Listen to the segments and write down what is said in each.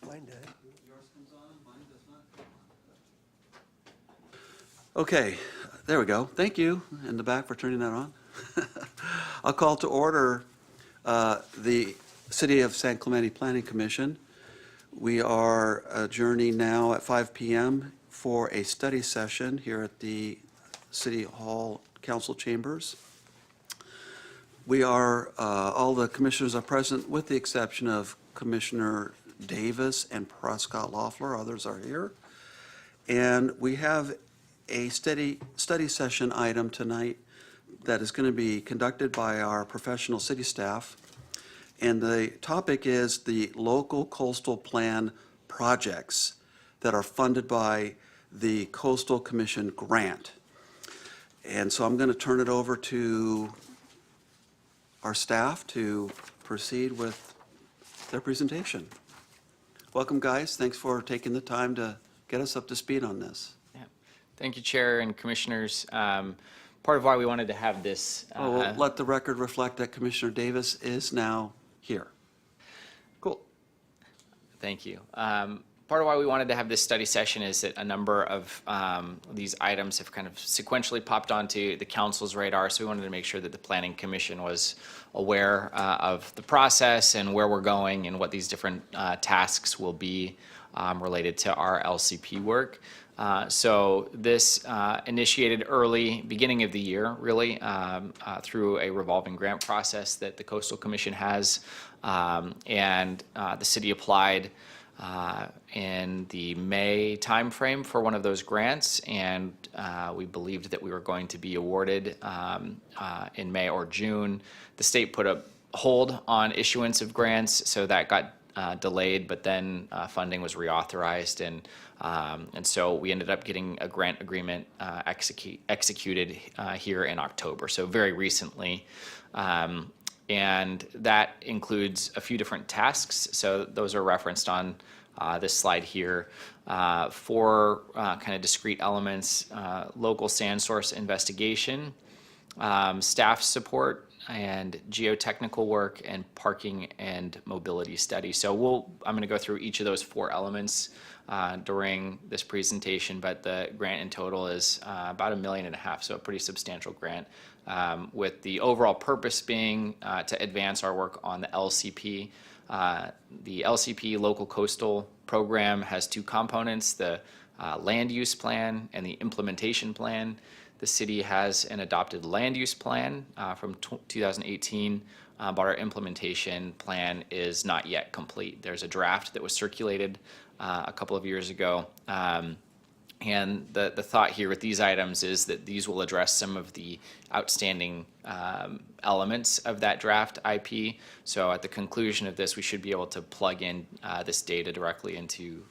Mine did. Yours comes on, mine does not. Okay, there we go. Thank you in the back for turning that on. I'll call to order the City of San Clemente Planning Commission. We are adjourning now at 5 p.m. for a study session here at the City Hall Council Chambers. We are, all the commissioners are present with the exception of Commissioner Davis and Prescott Loeffler. Others are here. And we have a study session item tonight that is going to be conducted by our professional city staff. And the topic is the local coastal plan projects that are funded by the Coastal Commission grant. And so I'm going to turn it over to our staff to proceed with their presentation. Welcome, guys. Thanks for taking the time to get us up to speed on this. Yeah. Thank you, Chair and Commissioners. Part of why we wanted to have this. We'll let the record reflect that Commissioner Davis is now here. Cool. Thank you. Part of why we wanted to have this study session is that a number of these items have kind of sequentially popped onto the council's radar, so we wanted to make sure that the Planning Commission was aware of the process and where we're going and what these different tasks will be related to our LCP work. So this initiated early, beginning of the year, really, through a revolving grant process that the Coastal Commission has, and the city applied in the May timeframe for one of those grants, and we believed that we were going to be awarded in May or June. The state put a hold on issuance of grants, so that got delayed, but then funding was reauthorized, and so we ended up getting a grant agreement executed here in October, so very recently. And that includes a few different tasks. So those are referenced on this slide here. Four kind of discrete elements: local sand source investigation, staff support, and geotechnical work, and parking and mobility study. So I'm going to go through each of those four elements during this presentation, but the grant in total is about $1.5 million, so a pretty substantial grant. With the overall purpose being to advance our work on the LCP. The LCP Local Coastal Program has two components, the land use plan and the implementation plan. The city has an adopted land use plan from 2018, but our implementation plan is not yet complete. There's a draft that was circulated a couple of years ago. And the thought here with these items is that these will address some of the outstanding elements of that draft IP. So at the conclusion of this, we should be able to plug in this data directly into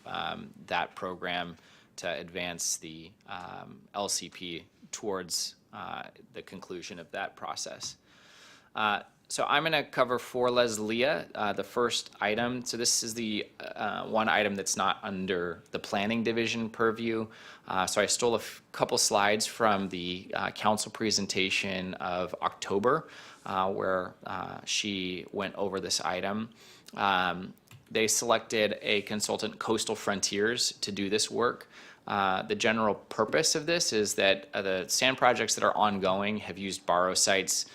that program to advance the LCP towards the conclusion of that process. So I'm going to cover for Leslia the first item. So this is the one item that's not under the planning division purview. So I stole a couple slides from the council presentation of October where she went over this item. They selected a consultant, Coastal Frontiers, to do this work. The general purpose of this is that the sand projects that are ongoing have used borrow sites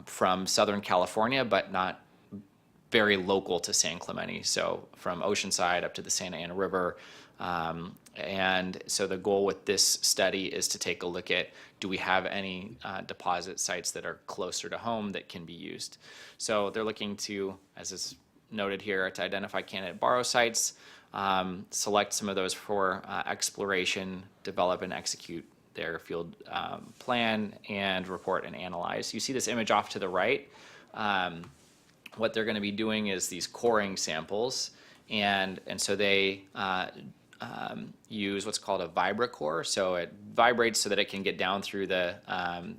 from Southern California, but not very local to San Clemente. So from Oceanside up to the Santa Ana River. And so the goal with this study is to take a look at, do we have any deposit sites that are closer to home that can be used? So they're looking to, as is noted here, to identify candidate borrow sites, select some of those for exploration, develop and execute their field plan, and report and analyze. You see this image off to the right. What they're going to be doing is these coring samples, and so they use what's called a vibracore. So it vibrates so that it can get down through the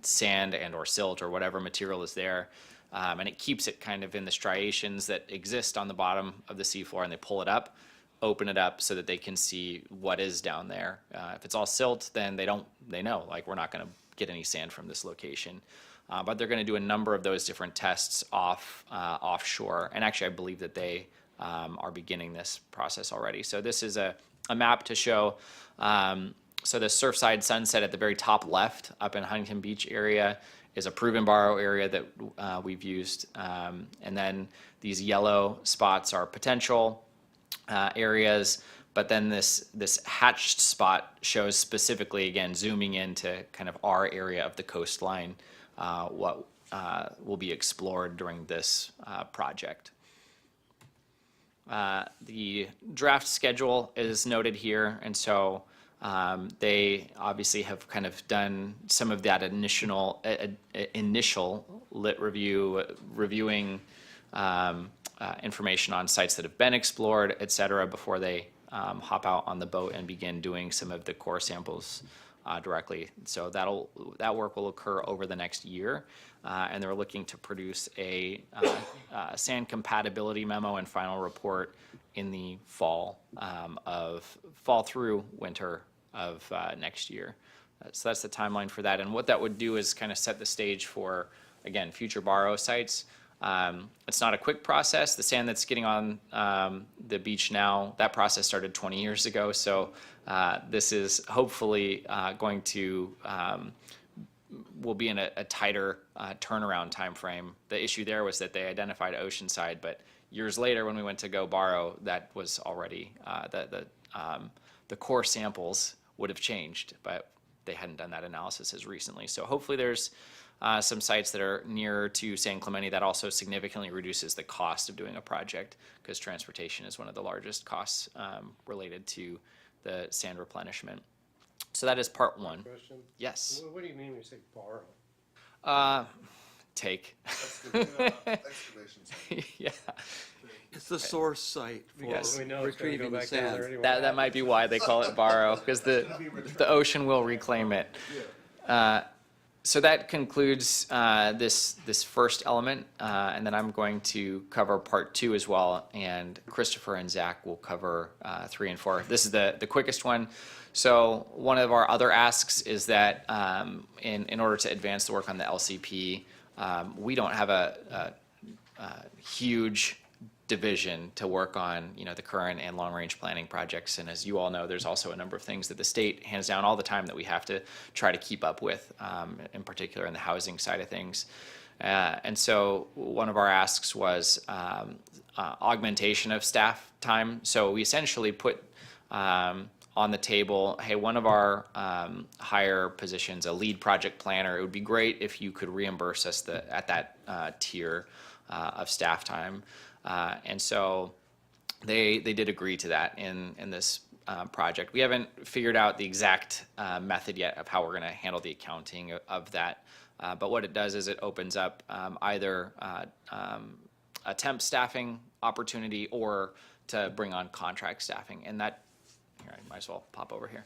sand and or silt or whatever material is there, and it keeps it kind of in the striations that exist on the bottom of the seafloor, and they pull it up, open it up so that they can see what is down there. If it's all silt, then they know, like, we're not going to get any sand from this location. But they're going to do a number of those different tests offshore. And actually, I believe that they are beginning this process already. So this is a map to show, so the Surfside Sunset at the very top left up in Huntington Beach area is a proven borrow area that we've used. And then these yellow spots are potential areas, but then this hatched spot shows specifically, again, zooming into kind of our area of the coastline, what will be explored during this project. The draft schedule is noted here, and so they obviously have kind of done some of that initial lit review, reviewing information on sites that have been explored, et cetera, before they hop out on the boat and begin doing some of the core samples directly. So that work will occur over the next year, and they're looking to produce a sand compatibility memo and final report in the fall through winter of next year. So that's the timeline for that, and what that would do is kind of set the stage for, again, future borrow sites. It's not a quick process. The sand that's getting on the beach now, that process started 20 years ago. So this is hopefully going to, will be in a tighter turnaround time frame. The issue there was that they identified Oceanside, but years later when we went to go borrow, that was already, the core samples would have changed, but they hadn't done that analysis as recently. So hopefully there's some sites that are nearer to San Clemente. That also significantly reduces the cost of doing a project, because transportation is one of the largest costs related to the sand replenishment. So that is part one. Question? Yes. What do you mean when you say borrow? Take. Excavations. Yeah. It's the source site for Yes. We know it's gonna go retrieving the back down there sand. anyway. That might be why they call it borrow, because the ocean will reclaim it. So that concludes this first element, and then I'm going to cover part two as well, and Christopher and Zach will cover 3 and 4. This is the quickest one. So one of our other asks is that in order to advance the work on the LCP, we don't have a huge division to work on, the current and long-range planning projects. And as you all know, there's also a number of things that the state hands down all the time that we have to try to keep up with, in particular in the housing side of things. And so one of our asks was augmentation of staff time. So we essentially put on the table, hey, one of our higher positions, a lead project planner, it would be great if you could reimburse us at that tier of staff time. And so they did agree to that in this project. We haven't figured out the exact method yet of how we're going to handle the accounting of that. But what it does is it opens up either a temp staffing opportunity or to bring on contract staffing. And that, here, I might as well pop over here.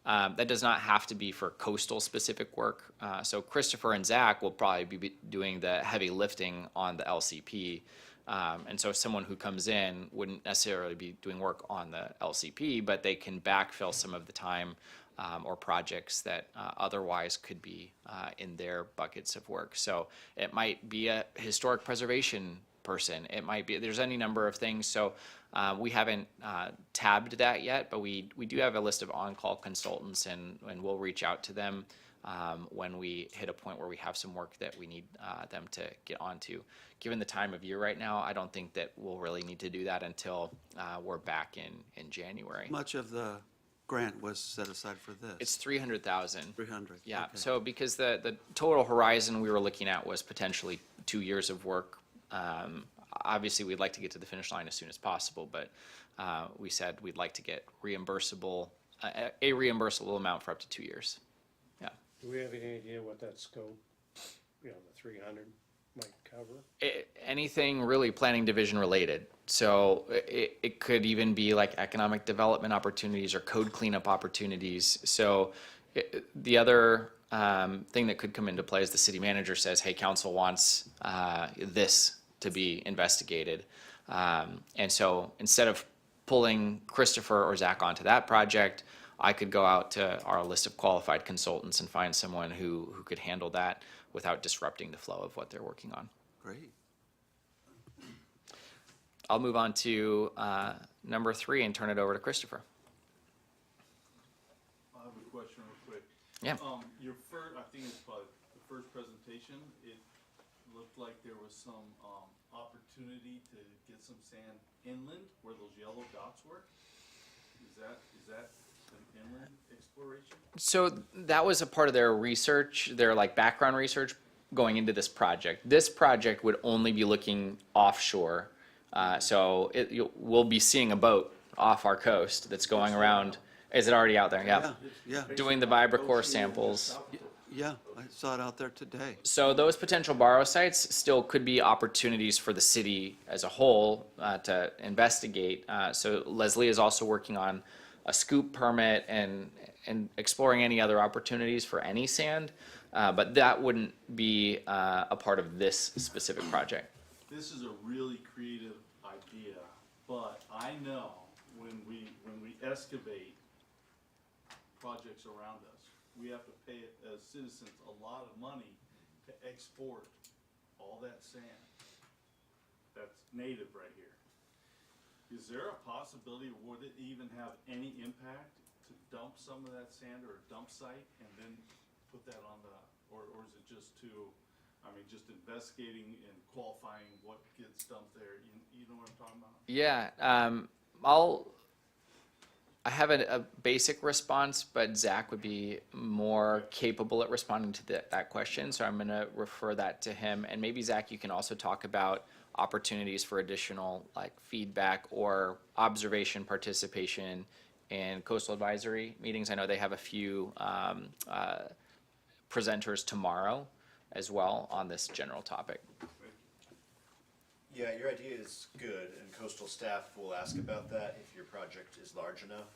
That does not have to be for coastal specific work. So Christopher and Zach will probably be doing the heavy lifting on the LCP. And so someone who comes in wouldn't necessarily be doing work on the LCP, but they can backfill some of the time or projects that otherwise could be in their buckets of work. So it might be a historic preservation person. It might be, there's any number of things. So we haven't tabbed that yet, but we do have a list of on-call consultants, and we'll reach out to them when we hit a point where we have some work that we need them to get onto. Given the time of year right now, I don't think that we'll really need to do that until we're back in January. Much of the grant was set aside for this. It's 300,000. 300. Yeah, okay. so because the total horizon we were looking at was potentially 2 years of work. Obviously, we'd like to get to the finish line as soon as possible, but we said we'd like to get reimbursable, a reimbursable amount for up to 2 years. Yeah. Do we have any idea what that scope, the 300 might cover? Anything really planning division related. So it could even be like economic development opportunities or code cleanup opportunities. So the other thing that could come into play is the city manager says, hey, council wants this to be investigated. And so instead of pulling Christopher or Zach onto that project, I could go out to our list of qualified consultants and find someone who could handle that without disrupting the flow of what they're working on. Great. I'll move on to number 3 and turn it over to Christopher. I have a question real quick. Yeah. Your first, I think it's probably the first presentation, it looked like there was some, opportunity to get some sand inland where those yellow dots were. Is that an inland exploration? So that was a part of their research, their like background research going into this project. This project would only be looking offshore. We'll be seeing a boat off our coast that's going around. Is it already out there? Yeah, Yeah. yeah, Doing the VibraCore samples. yeah, I saw it out there today. So those potential borrow sites still could be opportunities for the city as a whole to investigate. So Leslie is also working on a scoop permit and exploring any other opportunities for any sand. But that wouldn't be a part of this specific project. This is a really creative idea, but I know when we excavate projects around us, we have to pay as citizens a lot of money to export all that sand that's native right here. Is there a possibility, would it even have any impact to dump some of that sand or a dump site and then put that on the, or is it just just investigating and qualifying what gets dumped there? You know what I'm talking about? Yeah, I have a basic response, but Zach would be more capable at responding to that question. So I'm going to refer that to him. And maybe Zach, you can also talk about opportunities for additional like feedback or observation participation in coastal advisory meetings. I know they have a few presenters tomorrow as well on this general topic. Yeah, your idea is good, and coastal staff will ask about that if your project is large enough.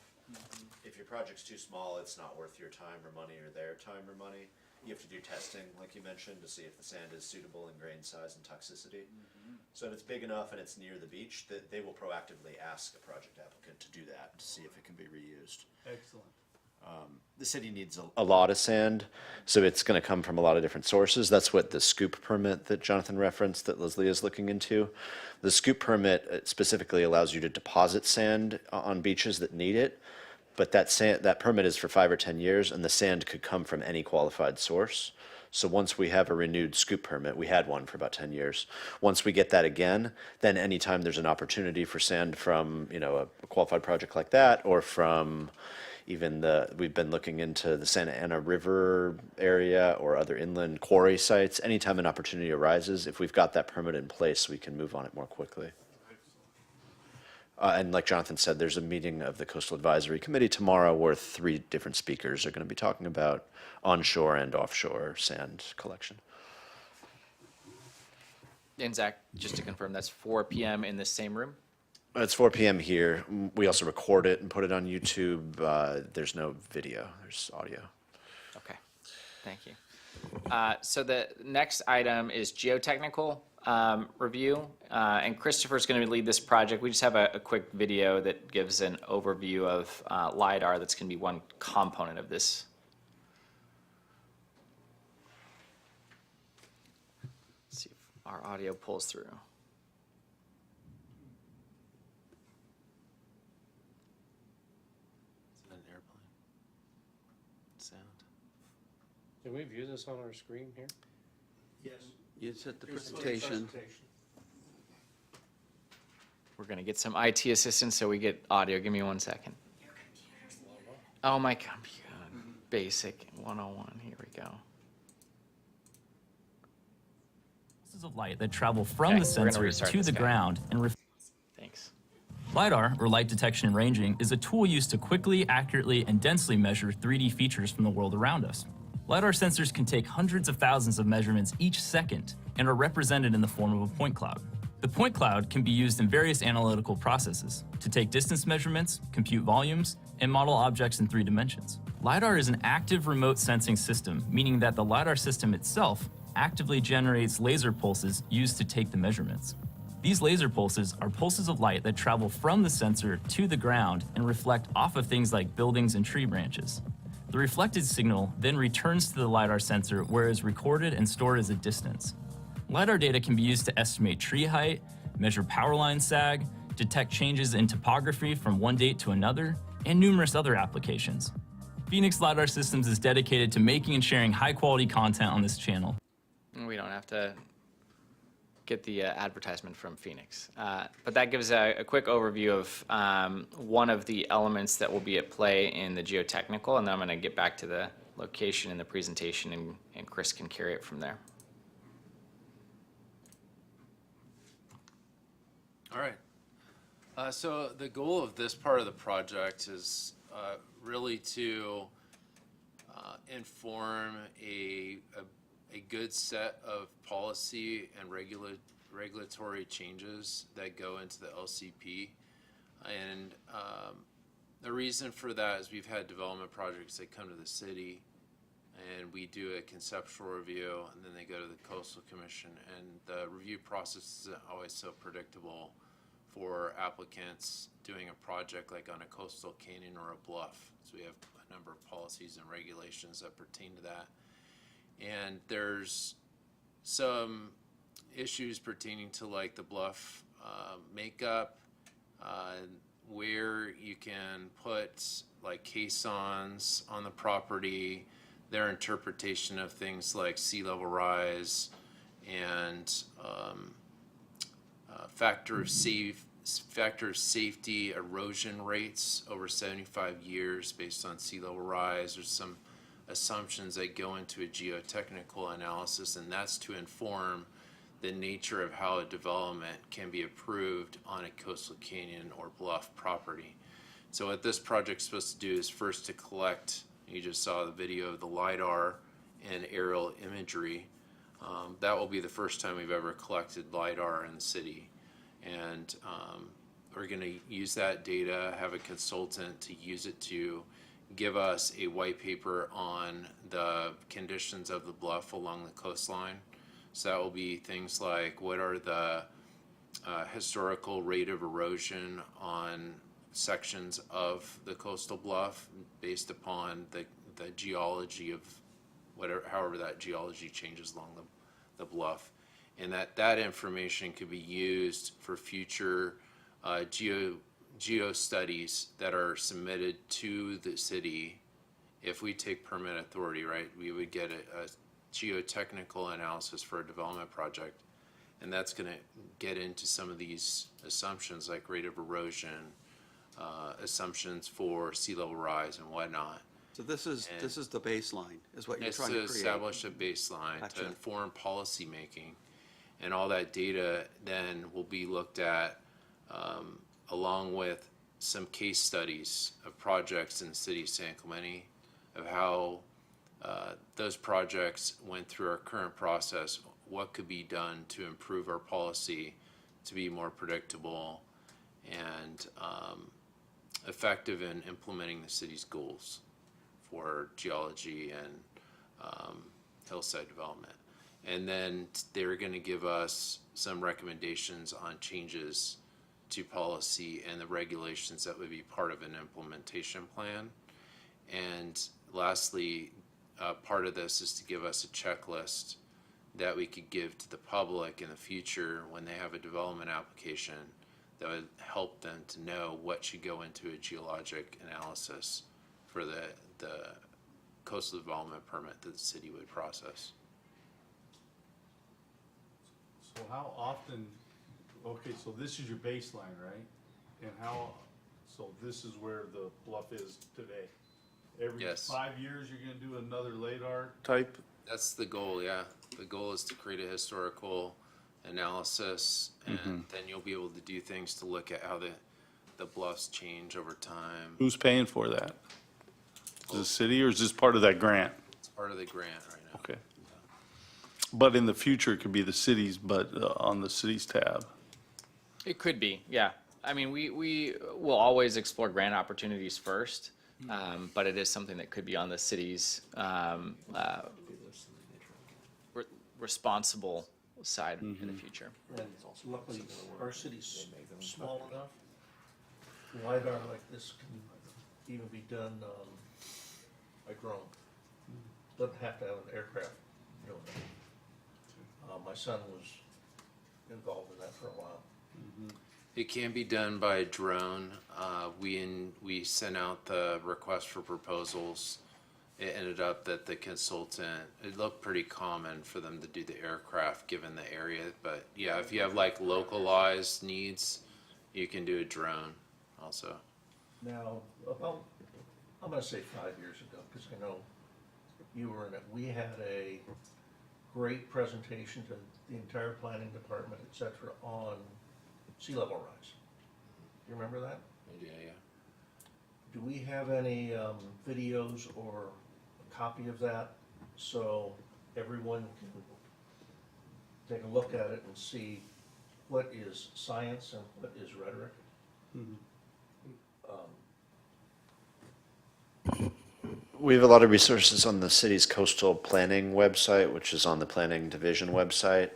If your project's too small, it's not worth your time or money or their time or money. You have to do testing, like you mentioned, to see if the sand is suitable in grain size and toxicity. So if it's big enough and it's near the beach, that they will proactively ask a project applicant to do that, to see if it can be reused. Excellent. The city needs a lot of sand, so it's going to come from a lot of different sources. That's what the scoop permit that Jonathan referenced that Leslie is looking into. The scoop permit specifically allows you to deposit sand on beaches that need it, but that permit is for 5 or 10 years, and the sand could come from any qualified source. So once we have a renewed scoop permit, we had one for about 10 years. Once we get that again, then anytime there's an opportunity for sand from, a qualified project like that, or from even we've been looking into the Santa Ana River area or other inland quarry sites. Anytime an opportunity arises, if we've got that permit in place, we can move on it more quickly. And like Jonathan said, there's a meeting of the Coastal Advisory Committee tomorrow where 3 different speakers are going to be talking about onshore and offshore sand collection. And Zach, just to confirm, that's 4 p.m. in the same room? It's 4 p.m. here. We also record it and put it on YouTube. There's no video, there's audio. Okay, thank you. So the next item is geotechnical review, and Christopher's going to lead this project. We just have a quick video that gives an overview of LiDAR. That's going to be one component of this. Let's see if our audio pulls through. Can we view this on our screen here? Yes. It's at the presentation. We're going to get some IT assistance so we get audio. Give me 1 second. Oh, my computer. Basic 101. Here we go. Pulses of light that travel from Okay, the we're gonna sensor restart to this the guy. ground and Thanks. LiDAR, or light detection and ranging, is a tool used to quickly, accurately, and densely measure 3D features from the world around us. LiDAR sensors can take hundreds of thousands of measurements each second and are represented in the form of a point cloud. The point cloud can be used in various analytical processes to take distance measurements, compute volumes, and model objects in 3 dimensions. LiDAR is an active remote sensing system, meaning that the LiDAR system itself actively generates laser pulses used to take the measurements. These laser pulses are pulses of light that travel from the sensor to the ground and reflect off of things like buildings and tree branches. The reflected signal then returns to the LiDAR sensor where it is recorded and stored as a distance. LiDAR data can be used to estimate tree height, measure power line sag, detect changes in topography from one date to another, and numerous other applications. Phoenix LiDAR Systems is dedicated to making and sharing high-quality content on this channel. We don't have to get the advertisement from Phoenix. But that gives a quick overview of one of the elements that will be at play in the geotechnical, and then I'm going to get back to the location in the presentation, and Chris can carry it from there. All right. So the goal of this part of the project is really to inform a good set of policy and regulatory changes that go into the LCP. And the reason for that is we've had development projects that come to the city and we do a conceptual review and then they go to the Coastal Commission, and the review process isn't always so predictable for applicants doing a project like on a coastal canyon or a bluff. So we have a number of policies and regulations that pertain to that. And there's some issues pertaining to like the bluff makeup, where you can put like caissons on the property, their interpretation of things like sea level rise and factor of safety erosion rates over 75 years based on sea level rise. There's some assumptions that go into a geotechnical analysis, and that's to inform the nature of how a development can be approved on a coastal canyon or bluff property. So what this project's supposed to do is first to collect, you just saw the video of the LiDAR and aerial imagery. That will be the first time we've ever collected LiDAR in the city. And we're going to use that data, have a consultant to use it to give us a white paper on the conditions of the bluff along the coastline. So that will be things like what are the historical rate of erosion on sections of the coastal bluff based upon the geology of however that geology changes along the bluff. And that information could be used for future geo studies that are submitted to the city. If we take permit authority, right, we would get a geotechnical analysis for a development project, and that's going to get into some of these assumptions like rate of erosion, assumptions for sea level rise and whatnot. So this is the baseline, is what you're It's trying to to create. establish a baseline Gotcha. to inform policy making, and all that data then will be looked at along with some case studies of projects in the city of San Clemente, of how those projects went through our current process, what could be done to improve our policy to be more predictable and effective in implementing the city's goals for geology and hillside development. And then they're going to give us some recommendations on changes to policy and the regulations that would be part of an implementation plan. And lastly, part of this is to give us a checklist that we could give to the public in the future when they have a development application that would help them to know what should go into a geologic analysis for the coastal development permit that the city would process. So how often, okay, so this is your baseline, right? And so this is where the bluff is today? Every Yes. 5 years, you're gonna do another LiDAR type? That's the goal, yeah. The goal is to create a historical analysis, and then you'll be able to do things to look at how the bluffs change over time. Who's paying for that? Is the city, or is this part of that grant? It's part of the grant right now. Okay. But in the future, it could be the city's, but on the city's tab. It could be, yeah. I mean, we will always explore grant opportunities first, but it is something that could be on the city's responsible side in the future. And luckily, our city's small enough, LiDAR like this can even be done by drone. Doesn't have to have an aircraft doing it. My son was involved in that for a while. It can be done by drone. We sent out the request for proposals. It ended up that the consultant, it looked pretty common for them to do the aircraft given the area. But yeah, if you have like localized needs, you can do a drone also. Now, about, I'm gonna say 5 years ago, because I know you were in it, we had a great presentation to the entire planning department, et cetera, on sea level rise. Do you remember that? Yeah, yeah. Do we have any videos or a copy of that so everyone can take a look at it and see what is science and what is rhetoric? We have a lot of resources on the city's coastal planning website, which is on the planning division website.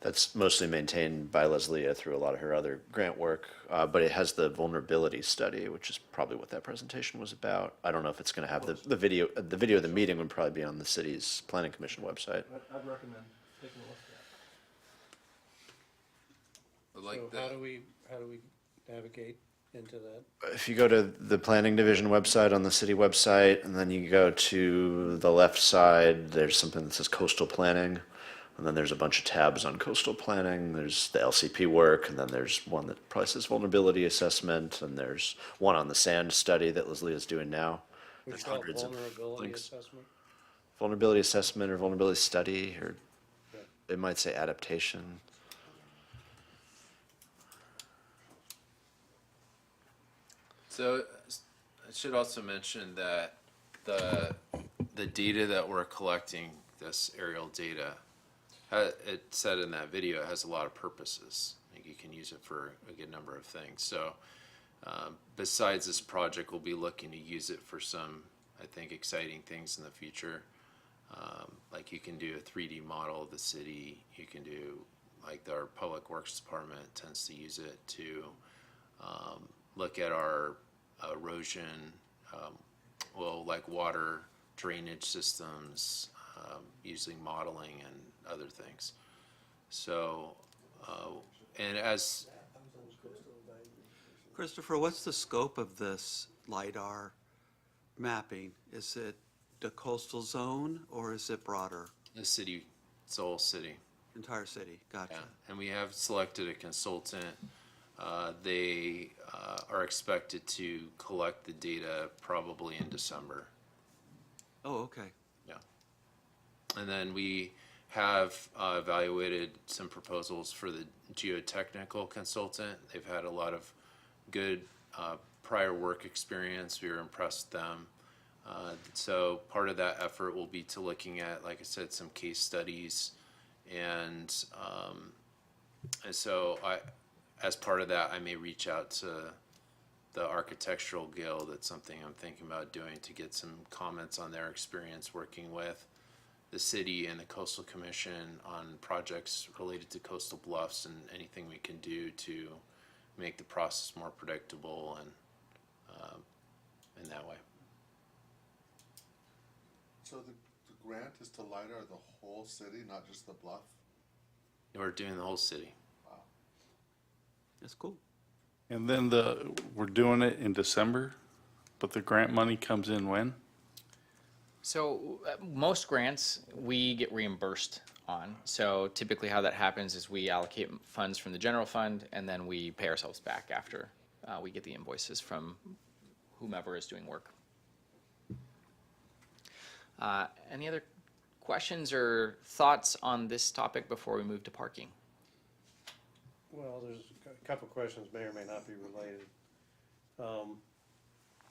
That's mostly maintained by Leslie through a lot of her other grant work, but it has the vulnerability study, which is probably what that presentation was about. I don't know if it's going to have the video. The video of the meeting would probably be on the city's planning commission website. I'd recommend taking a look at I like So that. how do we navigate into that? If you go to the planning division website on the city website, and then you go to the left side, there's something that says coastal planning. And then there's a bunch of tabs on coastal planning. There's the LCP work, and then there's one that probably says vulnerability assessment, and there's one on the sand study that Leslie is doing now. We There's call it hundreds of vulnerability links. assessment? Vulnerability assessment or vulnerability study, or Yeah. it might say adaptation. So I should also mention that the data that we're collecting, this aerial data, it said in that video, it has a lot of purposes. Like you can use it for a good number of things. So besides this project, we'll be looking to use it for some, I think, exciting things in the future. Like you can do a 3D model of the city. You can do, like our public works department tends to use it to look at our erosion, like water drainage systems, using modeling and other things. So, and as Christopher, what's the scope of this LiDAR mapping? Is it the coastal zone or is it broader? the city, it's the whole city, Entire city? Gotcha. yeah. And we have selected a consultant. They are expected to collect the data probably in December. Oh, okay. And then we have evaluated some proposals for the geotechnical consultant. They've had a lot of good prior work experience. We were impressed with them. So part of that effort will be to looking at, like I said, some case studies. And so as part of that, I may reach out to the Architectural Guild. That's something I'm thinking about doing to get some comments on their experience working with the city and the Coastal Commission on projects related to coastal bluffs and anything we can do to make the process more predictable and in that way. So the grant is to LiDAR the whole city, not just the bluff? We're doing the whole city. That's cool. And then we're doing it in December, but the grant money comes in when? So most grants, we get reimbursed on. So typically how that happens is we allocate funds from the general fund and then we pay ourselves back after we get the invoices from whomever is doing work. Any other questions or thoughts on this topic before we move to parking? Well, there's a couple questions may or may not be related.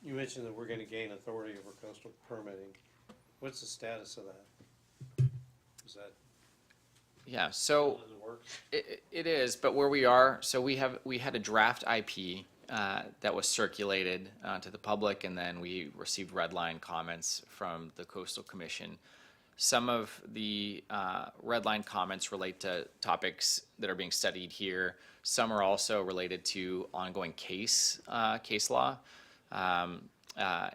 You mentioned that we're gonna gain authority over coastal permitting. What's the status of that? Is that, Yeah, so does it work? it is, but where we are, so we had a draft IP that was circulated to the public, and then we received red line comments from the Coastal Commission. Some of the red line comments relate to topics that are being studied here. Some are also related to ongoing case law,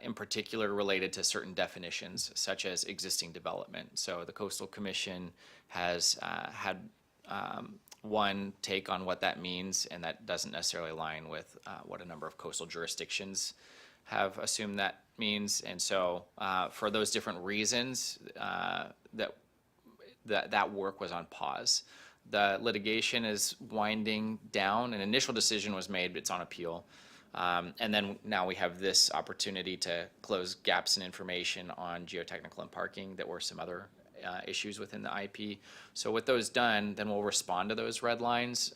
in particular related to certain definitions such as existing development. So the Coastal Commission has had one take on what that means, and that doesn't necessarily align with what a number of coastal jurisdictions have assumed that means. And so for those different reasons, that work was on pause. The litigation is winding down. An initial decision was made, but it's on appeal. And then now we have this opportunity to close gaps in information on geotechnical and parking that were some other issues within the IP. So with those done, then we'll respond to those red lines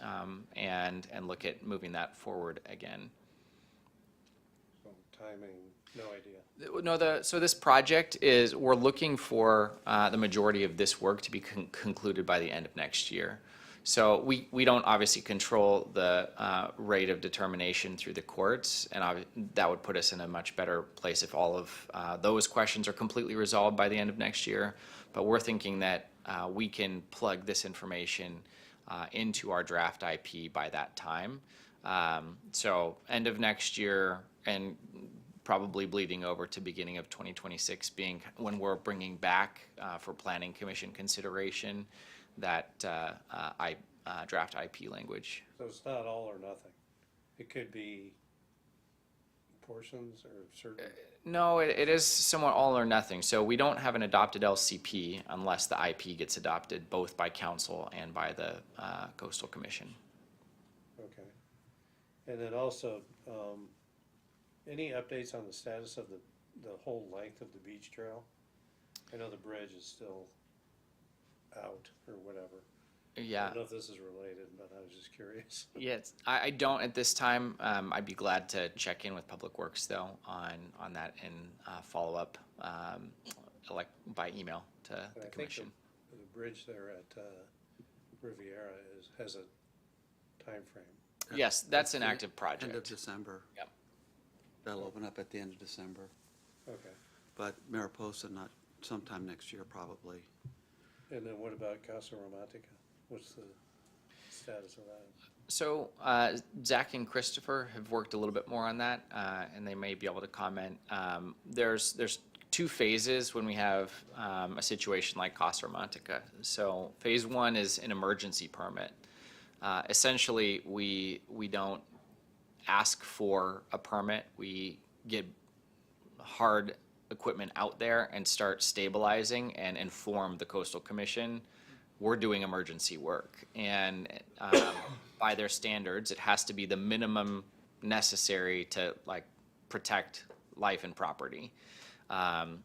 and look at moving that forward again. So timing, no idea. No, so this project is, we're looking for the majority of this work to be concluded by the end of next year. So we don't obviously control the rate of determination through the courts, and that would put us in a much better place if all of those questions are completely resolved by the end of next year. But we're thinking that we can plug this information into our draft IP by that time. So end of next year, and probably bleeding over to beginning of 2026 being when we're bringing back for Planning Commission consideration that draft IP language. So it's not all or nothing. It could be portions or certain. No, it is somewhat all or nothing. So we don't have an adopted LCP unless the IP gets adopted both by council and by the Coastal Commission. Okay. And then also, any updates on the status of the whole length of the beach trail? I know the bridge is still out or whatever. I Yeah. don't know if this is related, but I was just curious. Yes, I don't at this time. I'd be glad to check in with Public Works though on that and follow up like by email to I the think commission. the bridge there at Riviera has a time frame. Yes, that's an active End of project. December. Yep. That'll open up at the end of December, Okay. but Mariposa not sometime next year probably. And then what about Casa Romantica? What's the status of that? So Zach and Christopher have worked a little bit more on that, and they may be able to comment. There's two phases when we have a situation like Casa Romantica. So phase one is an emergency permit. Essentially, we don't ask for a permit. We get hard equipment out there and start stabilizing and inform the Coastal Commission we're doing emergency work. And by their standards, it has to be the minimum necessary to like protect life and property. And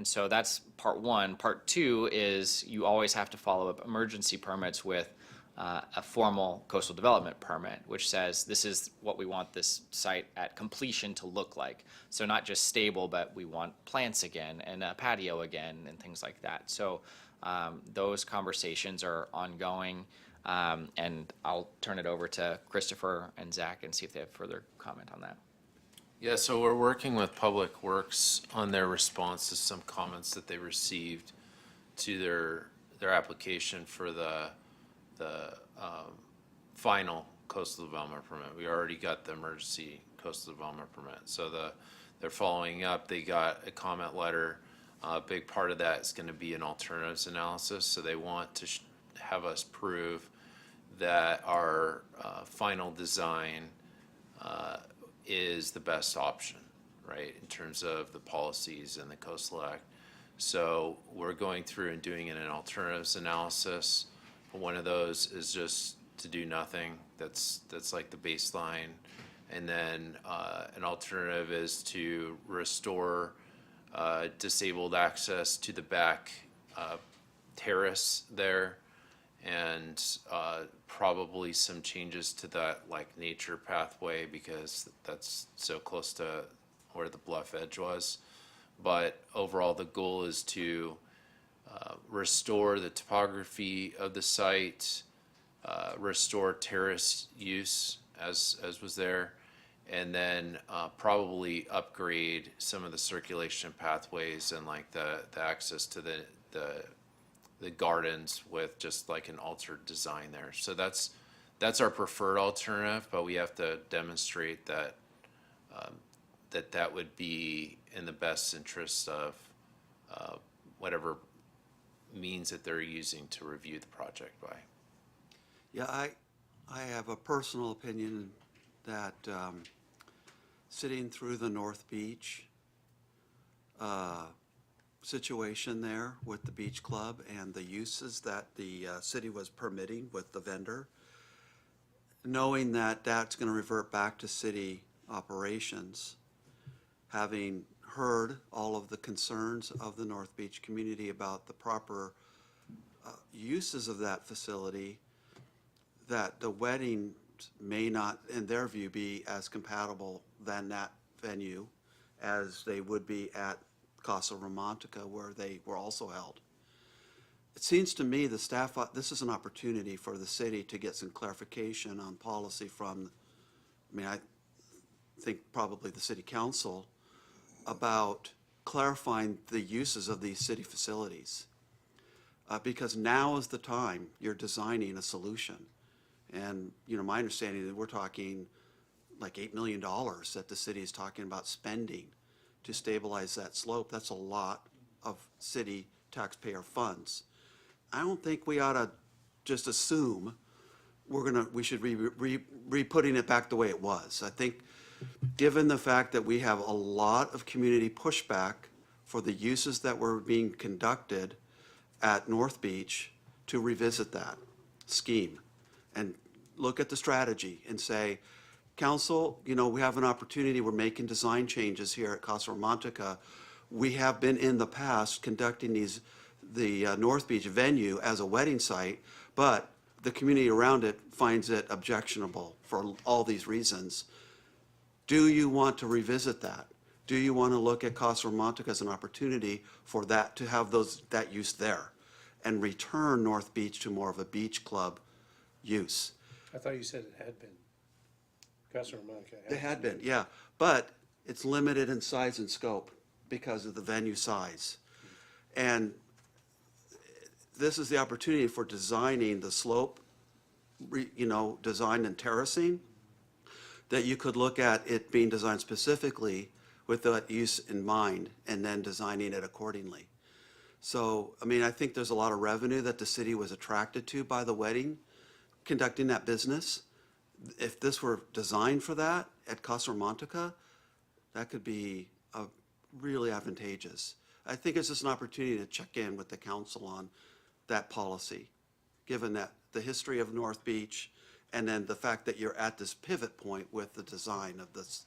so that's part one. Part two is you always have to follow up emergency permits with a formal coastal development permit, which says this is what we want this site at completion to look like. So not just stable, but we want plants again and a patio again and things like that. So those conversations are ongoing, and I'll turn it over to Christopher and Zach and see if they have further comment on that. Yeah, so we're working with Public Works on their response to some comments that they received to their application for the final coastal development permit. We already got the emergency coastal development permit. So they're following up. They got a comment letter. A big part of that is going to be an alternatives analysis. So they want to have us prove that our final design is the best option, right, in terms of the policies and the Coastal Act. So we're going through and doing an alternatives analysis. One of those is just to do nothing. That's like the baseline. And then an alternative is to restore disabled access to the back terrace there, and probably some changes to that like nature pathway because that's so close to where the bluff edge was. But overall, the goal is to restore the topography of the site, restore terrace use as was there, and then probably upgrade some of the circulation pathways and like the access to the gardens with just like an altered design there. So that's our preferred alternative, but we have to demonstrate that that would be in the best interest of whatever means that they're using to review the project by. Yeah, I have a personal opinion that sitting through the North Beach situation there with the beach club and the uses that the city was permitting with the vendor, knowing that that's going to revert back to city operations, having heard all of the concerns of the North Beach community about the proper uses of that facility, that the wedding may not, in their view, be as compatible than that venue as they would be at Casa Romantica, where they were also held. It seems to me the staff, this is an opportunity for the city to get some clarification on policy from, I think probably the city council, about clarifying the uses of these city facilities. Because now is the time you're designing a solution. And, my understanding is we're talking like $8 million that the city is talking about spending to stabilize that slope. That's a lot of city taxpayer funds. I don't think we ought to just assume we should be putting it back the way it was. I think, given the fact that we have a lot of community pushback for the uses that were being conducted at North Beach, to revisit that scheme and look at the strategy and say, council, we have an opportunity, we're making design changes here at Casa Romantica. We have been in the past conducting the North Beach venue as a wedding site, but the community around it finds it objectionable for all these reasons. Do you want to revisit that? Do you want to look at Casa Romantica as an opportunity for that, to have that use there and return North Beach to more of a beach club use? I thought you said it had been. Casa Romantica. It had been, yeah, but it's limited in size and scope because of the venue size. And this is the opportunity for designing the slope, design and terracing, that you could look at it being designed specifically with that use in mind and then designing it accordingly. So, I think there's a lot of revenue that the city was attracted to by the wedding, conducting that business. If this were designed for that at Casa Romantica, that could be really advantageous. I think it's just an opportunity to check in with the council on that policy, given that the history of North Beach and then the fact that you're at this pivot point with the design of this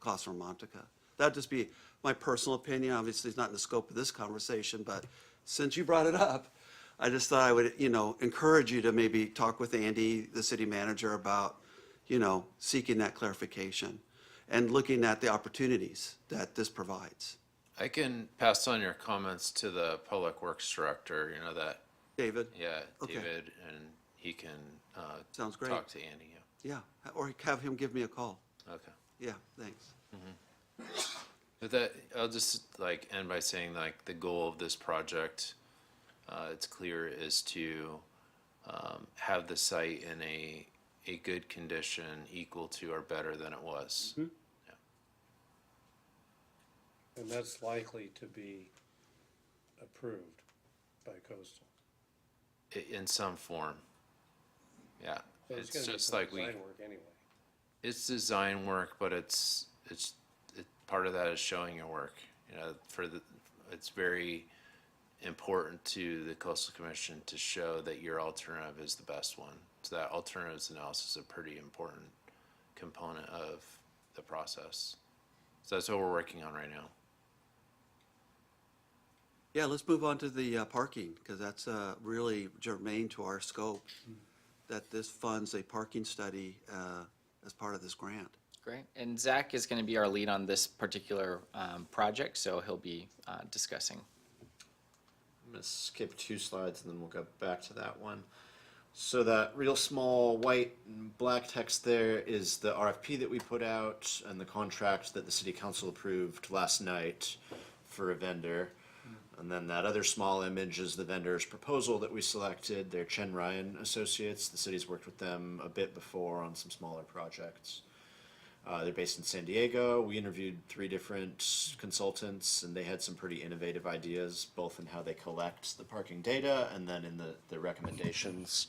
Casa Romantica. That'd just be my personal opinion. Obviously, it's not in the scope of this conversation, but since you brought it up, I just thought I would, encourage you to maybe talk with Andy, the city manager, about, seeking that clarification and looking at the opportunities that this provides. I can pass on your comments to the Public Works Director, that, David? yeah, Okay. David, and he can Sounds great. talk to Andy, yeah. Yeah, or have him give me a call. Okay. Yeah, thanks. But that, I'll just end by saying the goal of this project, it's clear, is to have the site in a good condition equal to or better than it was. Mm-hmm. And that's likely to be approved by coastal. In some form. Yeah. So It's gonna be just some like design work anyway. it's design work, but it's part of that is showing your work. It's very important to the Coastal Commission to show that your alternative is the best one. So that alternatives analysis is a pretty important component of the process. So that's what we're working on right now. Yeah, let's move on to the parking, because that's really germane to our scope, that this funds a parking study as part of this grant. Great. And Zach is going to be our lead on this particular project, so he'll be discussing. I'm gonna skip 2 slides and then we'll go back to that one. So that real small white and black text there is the RFP that we put out and the contract that the city council approved last night for a vendor. And then that other small image is the vendor's proposal that we selected. They're Chen Ryan Associates. The city's worked with them a bit before on some smaller projects. They're based in San Diego. We interviewed 3 different consultants, and they had some pretty innovative ideas, both in how they collect the parking data and then in the recommendations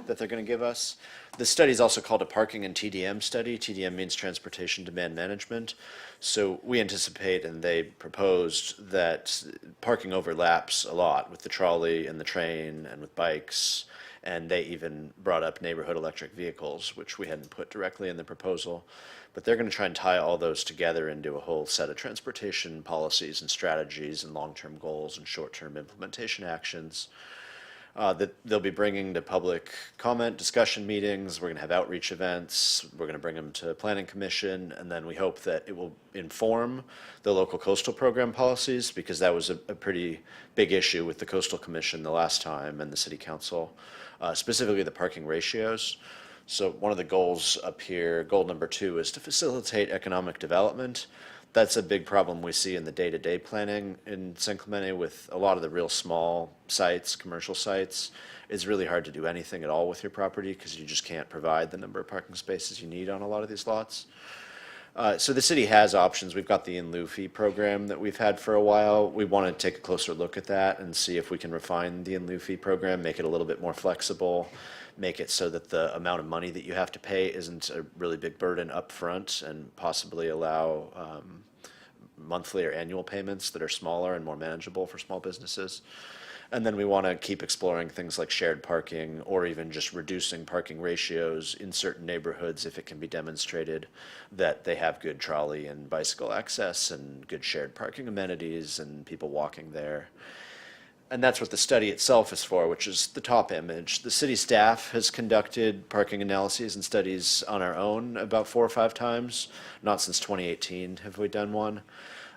that they're going to give us. The study is also called a parking and TDM study. TDM means transportation demand management. So we anticipate, and they proposed, that parking overlaps a lot with the trolley and the train and with bikes. And they even brought up neighborhood electric vehicles, which we hadn't put directly in the proposal. But they're going to try and tie all those together into a whole set of transportation policies and strategies and long-term goals and short-term implementation actions that they'll be bringing to public comment discussion meetings. We're going to have outreach events. We're going to bring them to Planning Commission, and then we hope that it will inform the local coastal program policies, because that was a pretty big issue with the Coastal Commission the last time and the City Council, specifically the parking ratios. So one of the goals up here, goal number 2, is to facilitate economic development. That's a big problem we see in the day-to-day planning in San Clemente with a lot of the real small sites, commercial sites. It's really hard to do anything at all with your property because you just can't provide the number of parking spaces you need on a lot of these lots. So the city has options. We've got the in lieu fee program that we've had for a while. We want to take a closer look at that and see if we can refine the in lieu fee program, make it a little bit more flexible, make it so that the amount of money that you have to pay isn't a really big burden up front, and possibly allow monthly or annual payments that are smaller and more manageable for small businesses. And then we want to keep exploring things like shared parking, or even just reducing parking ratios in certain neighborhoods if it can be demonstrated that they have good trolley and bicycle access and good shared parking amenities and people walking there. And that's what the study itself is for, which is the top image. The city staff has conducted parking analyses and studies on our own about 4 or 5 times. Not since 2018 have we done one.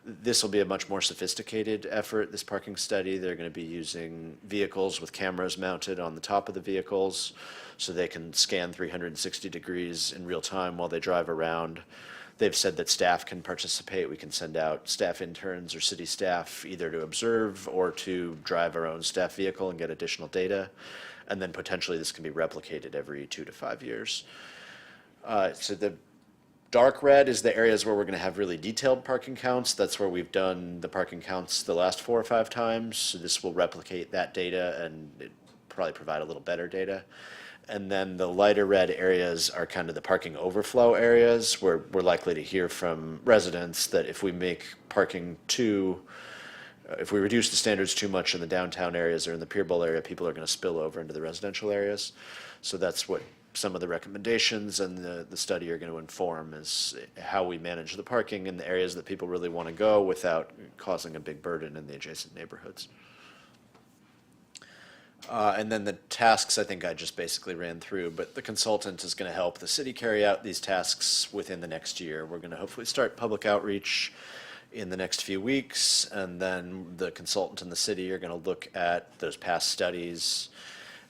This will be a much more sophisticated effort, this parking study. They're going to be using vehicles with cameras mounted on the top of the vehicles so they can scan 360 degrees in real time while they drive around. They've said that staff can participate. We can send out staff interns or city staff either to observe or to drive our own staff vehicle and get additional data. And then potentially this can be replicated every 2 to 5 years. So the dark red is the areas where we're going to have really detailed parking counts. That's where we've done the parking counts the last 4 or 5 times. So this will replicate that data and it probably provide a little better data. And then the lighter red areas are kind of the parking overflow areas where we're likely to hear from residents that if we make parking if we reduce the standards too much in the downtown areas or in the Pier Bowl area, people are going to spill over into the residential areas. So that's what some of the recommendations and the study are going to inform, is how we manage the parking in the areas that people really want to go without causing a big burden in the adjacent neighborhoods. And then the tasks, I think I just basically ran through, but the consultant is going to help the city carry out these tasks within the next year. We're going to hopefully start public outreach in the next few weeks, and then the consultant and the city are going to look at those past studies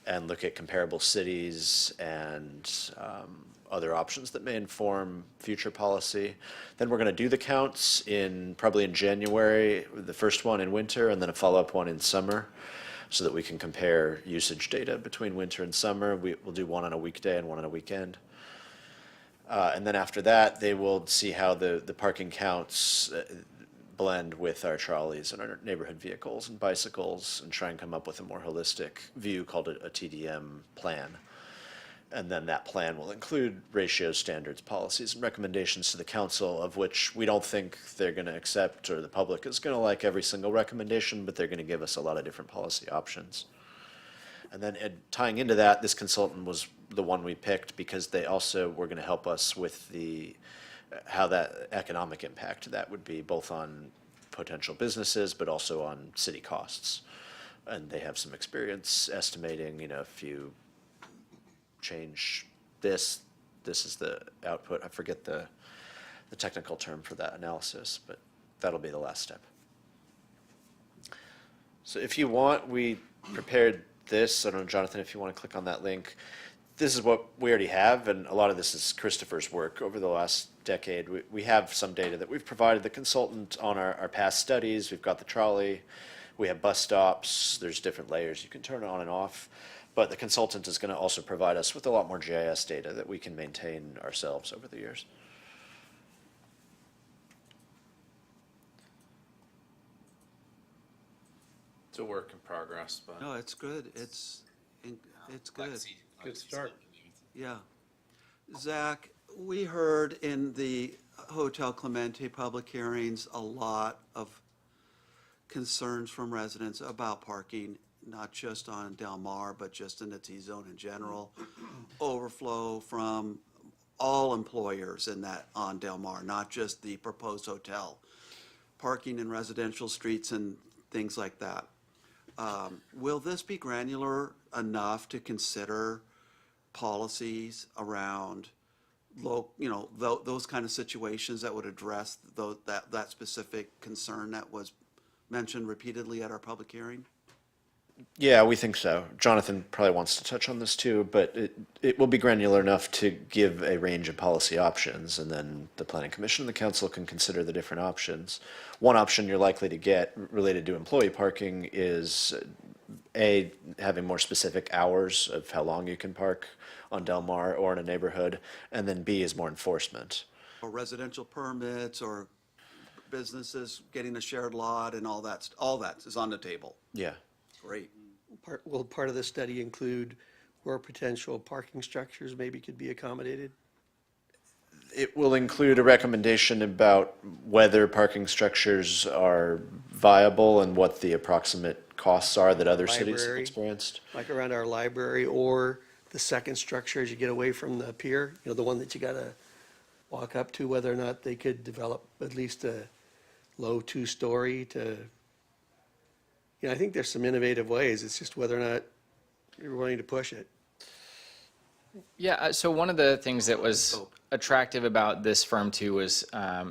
and look at comparable cities and other options that may inform future policy. Then we're going to do the counts probably in January, the first one in winter, and then a follow-up one in summer, so that we can compare usage data between winter and summer. We'll do one on a weekday and one on a weekend. And then after that, they will see how the parking counts blend with our trolleys and our neighborhood vehicles and bicycles, and try and come up with a more holistic view called a TDM plan. And then that plan will include ratios, standards, policies, and recommendations to the council, of which we don't think they're going to accept, or the public is going to like every single recommendation, but they're going to give us a lot of different policy options. And then tying into that, this consultant was the one we picked because they also were going to help us with how that economic impact that would be, both on potential businesses, but also on city costs. And they have some experience estimating, if you change this is the output. I forget the technical term for that analysis, but that'll be the last step. So if you want, we prepared this. I don't know, Jonathan, if you want to click on that link. This is what we already have, and a lot of this is Christopher's work over the last decade. We have some data that we've provided the consultant on our past studies. We've got the trolley. We have bus stops. There's different layers you can turn on and off. But the consultant is going to also provide us with a lot more GIS data that we can maintain ourselves over the years. It's a work in progress, but. No, it's good. It's good. Good start. Yeah. Zach, we heard in the Hotel Clemente public hearings a lot of concerns from residents about parking, not just on Del Mar, but just in the T-zone in general. Overflow from all employers in that, on Del Mar, not just the proposed hotel. Parking in residential streets and things like that. Will this be granular enough to consider policies around those kind of situations that would address that specific concern that was mentioned repeatedly at our public hearing? Yeah, we think so. Jonathan probably wants to touch on this too, but it will be granular enough to give a range of policy options, and then the Planning Commission and the council can consider the different options. One option you're likely to get related to employee parking is A, having more specific hours of how long you can park on Del Mar or in a neighborhood, and then B is more enforcement. Or residential permits, or businesses getting a shared lot, and all that is on the table. Yeah. Great. Will part of the study include where potential parking structures maybe could be accommodated? It will include a recommendation about whether parking structures are viable and what the approximate costs are that other cities have Library. experienced. Like around our library, or the second structure as you get away from the pier, the one that you gotta walk up to, whether or not they could develop at least a low 2-story to, I think there's some innovative ways. It's just whether or not you're willing to push it. Yeah, so one of the things that was attractive about this firm too was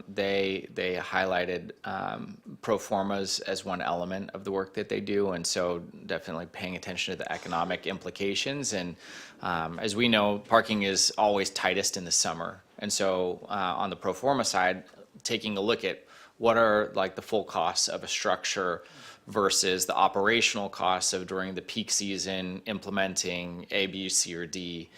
they highlighted pro formas as one element of the work that they do, and so definitely paying attention to the economic implications. And as we know, parking is always tightest in the summer, and so on the pro forma side, taking a look at what are like the full costs of a structure versus the operational costs of during the peak season implementing A, B, C, or D,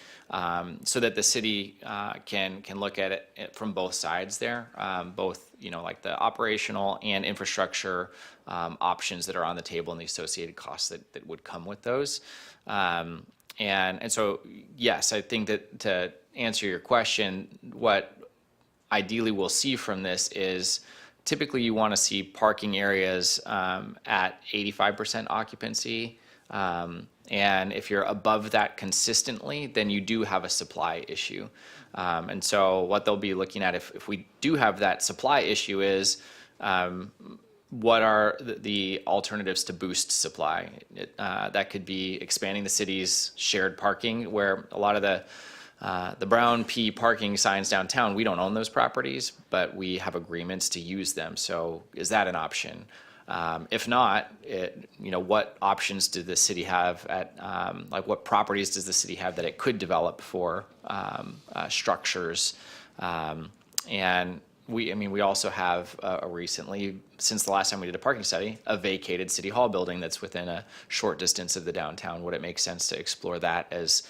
so that the city can look at it from both sides there, both like the operational and infrastructure options that are on the table and the associated costs that would come with those. And so yes, I think that to answer your question, what ideally we'll see from this is typically you want to see parking areas at 85% occupancy. And if you're above that consistently, then you do have a supply issue. And so what they'll be looking at if we do have that supply issue is what are the alternatives to boost supply? That could be expanding the city's shared parking, where a lot of the Brown P parking signs downtown, we don't own those properties, but we have agreements to use them. So is that an option? If not, what options do the city have like what properties does the city have that it could develop for structures? And we also have recently, since the last time we did a parking study, a vacated city hall building that's within a short distance of the downtown. Would it make sense to explore that as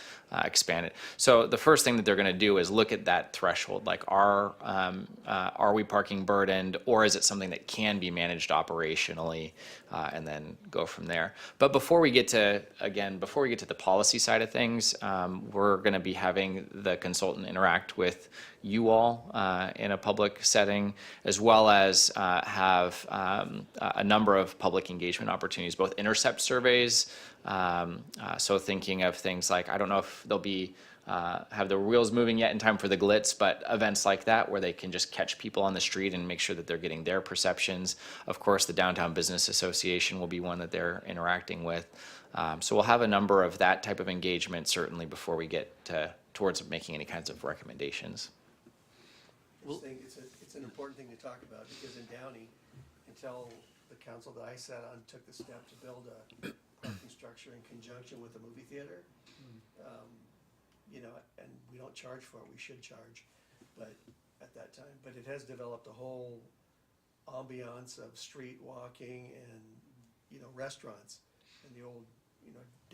expanded? So the first thing that they're going to do is look at that threshold. Like, are we parking burdened, or is it something that can be managed operationally, and then go from there. But before we get to the policy side of things, we're going to be having the consultant interact with you all in a public setting, as well as have a number of public engagement opportunities, both intercept surveys. So thinking of things like, I don't know if they'll be have the wheels moving yet in time for the Glitz, but events like that where they can just catch people on the street and make sure that they're getting their perceptions. Of course, the Downtown Business Association will be one that they're interacting with. So we'll have a number of that type of engagement certainly before we get towards making any kinds of recommendations. I just think it's an important thing to talk about, because in Downey, until the council that I sat on took the step to build a parking structure in conjunction with a movie theater, and we don't charge for it, we should charge, but at that time, but it has developed a whole ambiance of street walking and, restaurants in the old,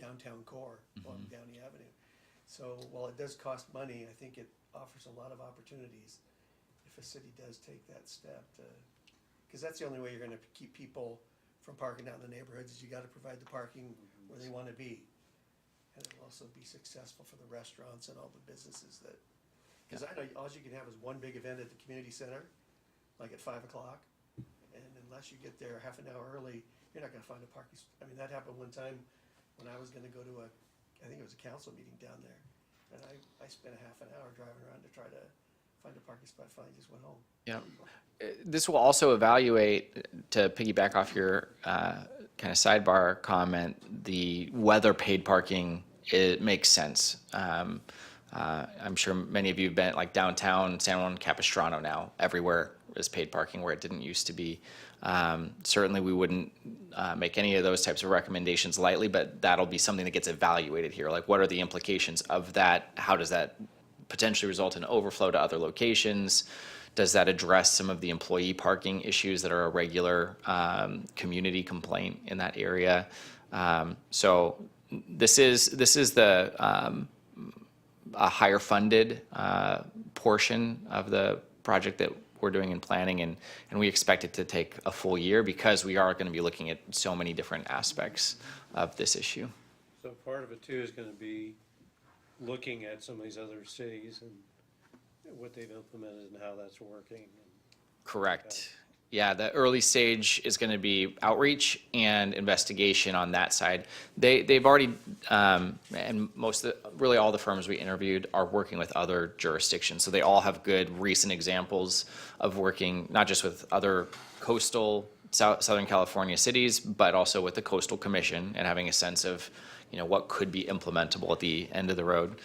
downtown core along Downey Avenue. So while it does cost money, I think it offers a lot of opportunities if a city does take that step to, because that's the only way you're gonna keep people from parking out in the neighborhoods is you gotta provide the parking where they wanna be. And it'll also be successful for the restaurants and all the businesses that, cause I know all you can have is one big event at the community center, like at 5 o'clock. And unless you get there half an hour early, you're not gonna find a parking, I mean, that happened one time when I was gonna go to I think it was a council meeting down there. And I spent a half an hour driving around to try to find a parking spot, finally just went home. Yeah. This will also evaluate, to piggyback off your kind of sidebar comment, the whether paid parking, it makes sense. I'm sure many of you have been like downtown San Juan Capistrano now. Everywhere is paid parking where it didn't used to be. Certainly we wouldn't make any of those types of recommendations lightly, but that'll be something that gets evaluated here. Like, what are the implications of that? How does that potentially result in overflow to other locations? Does that address some of the employee parking issues that are a regular community complaint in that area? So this is the a higher funded portion of the project that we're doing in planning, and we expect it to take a full year because we are going to be looking at so many different aspects of this issue. So part of it too is gonna be looking at some of these other cities and what they've implemented and how that's working. Correct. Yeah, the early stage is going to be outreach and investigation on that side. They've already, and really all the firms we interviewed are working with other jurisdictions. So they all have good recent examples of working, not just with other coastal Southern California cities, but also with the Coastal Commission and having a sense of, what could be implementable at the end of the road.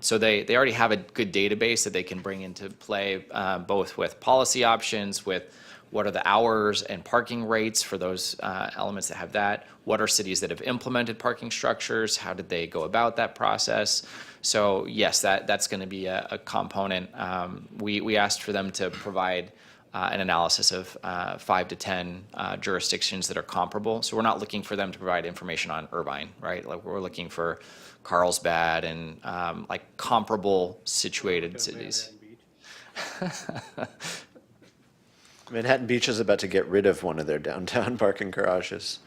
So they already have a good database that they can bring into play, both with policy options, with what are the hours and parking rates for those elements that have that? What are cities that have implemented parking structures? How did they go about that process? So yes, that's going to be a component. We asked for them to provide an analysis of 5 to 10 jurisdictions that are comparable. So we're not looking for them to provide information on Irvine, right? Like, we're looking for Carlsbad and like comparable situated cities. Manhattan Beach is about to get rid of one of their downtown parking garages.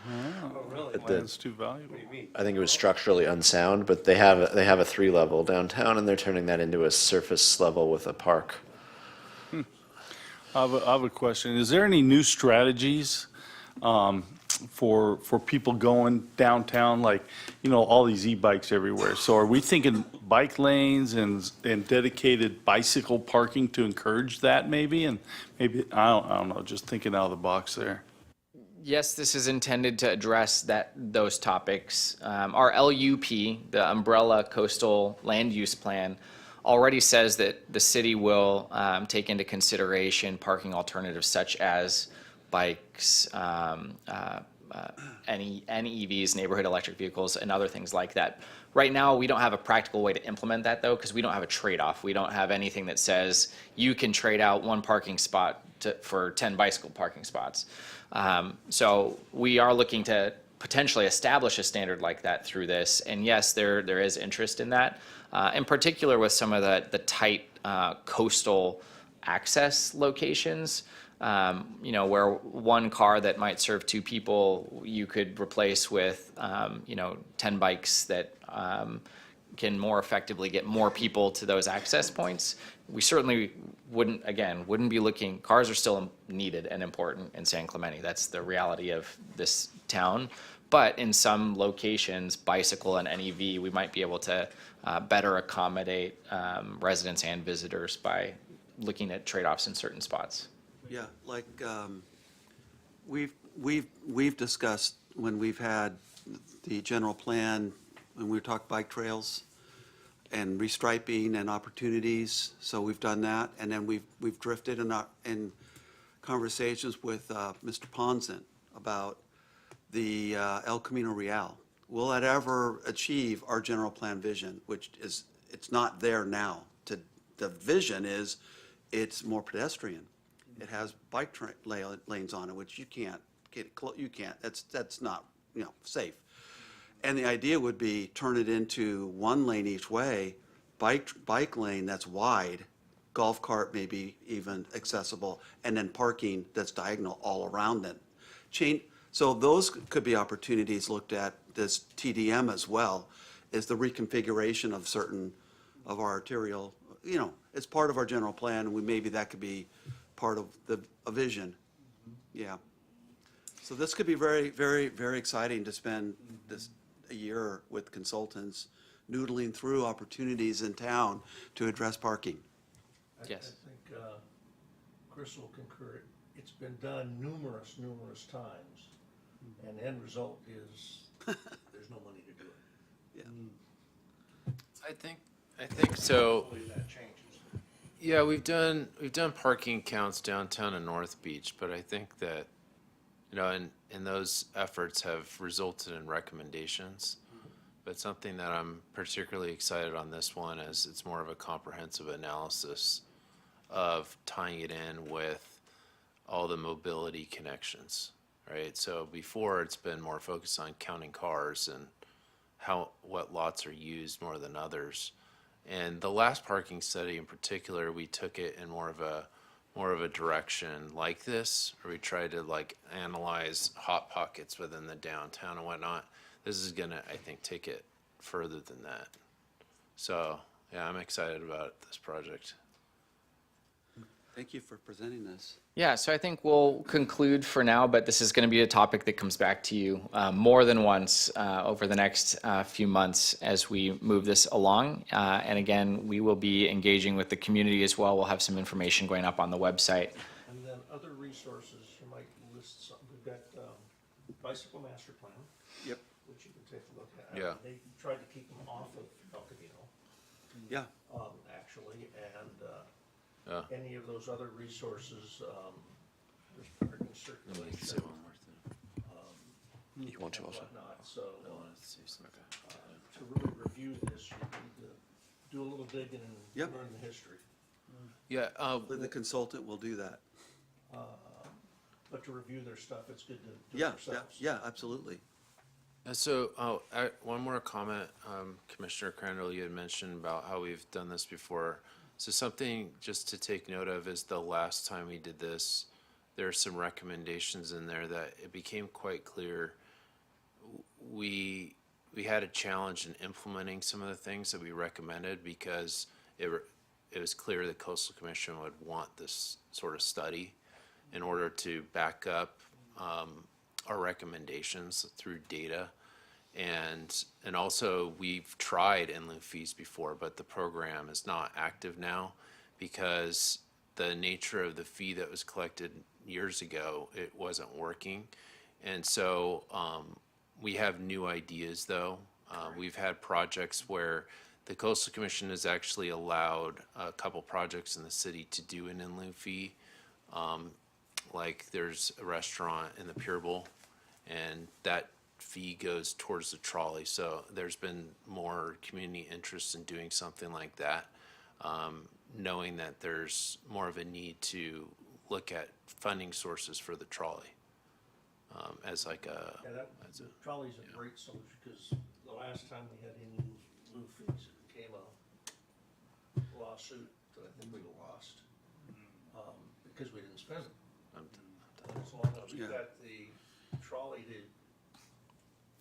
Oh, really? At the- Land's too valuable. What do you mean? I think it was structurally unsound, but they have a 3-level downtown, and they're turning that into a surface level with a park. I have a question. Is there any new strategies for people going downtown, like, all these e-bikes everywhere? So are we thinking bike lanes and dedicated bicycle parking to encourage that maybe? And maybe, I don't know, just thinking out of the box there. Yes, this is intended to address those topics. Our LUP, the Umbrella Coastal Land Use Plan, already says that the city will take into consideration parking alternatives such as bikes, NEVs, neighborhood electric vehicles, and other things like that. Right now, we don't have a practical way to implement that, though, because we don't have a trade-off. We don't have anything that says you can trade out one parking spot for 10 bicycle parking spots. So we are looking to potentially establish a standard like that through this. And yes, there is interest in that, in particular with some of the tight coastal access locations. Where one car that might serve 2 people, you could replace with, 10 bikes that can more effectively get more people to those access points. We certainly wouldn't be looking, cars are still needed and important in San Clemente. That's the reality of this town. But in some locations, bicycle and NEV, we might be able to better accommodate residents and visitors by looking at trade-offs in certain spots. Yeah, like, we've discussed when we've had the general plan, when we talked bike trails and restriping and opportunities, so we've done that, and then we've drifted in conversations with Mr. Ponzin about the El Camino Real. Will it ever achieve our general plan vision, which is, it's not there now. The vision is, it's more pedestrian. It has bike lanes on it, which you can't get, you can't, that's not, safe. And the idea would be turn it into 1 lane each way, bike lane that's wide, golf cart maybe even accessible, and then parking that's diagonal all around it. So those could be opportunities looked at, this TDM as well, is the reconfiguration of certain of our arterial, it's part of our general plan, and maybe that could be part of a vision. Yeah. So this could be very, very, very exciting to spend a year with consultants noodling through opportunities in town to address parking. Yes. I think Chris will concur, it's been done numerous times, and the end result is there's no money to do it. Yeah. I think so. Hopefully that changes. Yeah, we've done parking counts downtown and North Beach, but I think that, and those efforts have resulted in recommendations. But something that I'm particularly excited on this one is it's more of a comprehensive analysis of tying it in with all the mobility connections, right? So before it's been more focused on counting cars and what lots are used more than others. And the last parking study in particular, we took it in more of a direction like this, where we tried to analyze hot pockets within the downtown and whatnot. This is gonna, I think, take it further than that. So, yeah, I'm excited about this project. Thank you for presenting this. Yeah, so I think we'll conclude for now, but this is going to be a topic that comes back to you more than once over the next few months as we move this along. And again, we will be engaging with the community as well. We'll have some information going up on the website. And then other resources, you might list some, we've got bicycle master plan. Yep. Which you can take a look at. Yeah. They tried to keep them off of El Camino, Yeah. actually, and Yeah. any of those other resources, there's parking circulation. You want to and also? whatnot. So, to really review this, you need to do a little digging and Yep. learn the history. Yeah, The consultant will do that. But to review their stuff, it's good to do it Yeah, ourselves. yeah, absolutely. so, one more comment, Commissioner Crandall, you had mentioned about how we've done this before. So something just to take note of is the last time we did this, there are some recommendations in there that it became quite clear. We had a challenge in implementing some of the things that we recommended because it was clear the Coastal Commission would want this sort of study in order to back up our recommendations through data. And also, we've tried in lieu fees before, but the program is not active now because the nature of the fee that was collected years ago, it wasn't working. And so we have new ideas, though. We've had projects where the Coastal Commission has actually allowed a couple projects in the city to do an in lieu fee. Like there's a restaurant in the Pure Bowl, and that fee goes towards the trolley. So there's been more community interest in doing something like that, knowing that there's more of a need to look at funding sources for the trolley as like a. Yeah, the trolley's a great solution, because the last time we had any lieu fees, it became a lawsuit that I think we lost, because we didn't spend it. And as long as we've Yeah. got the trolley to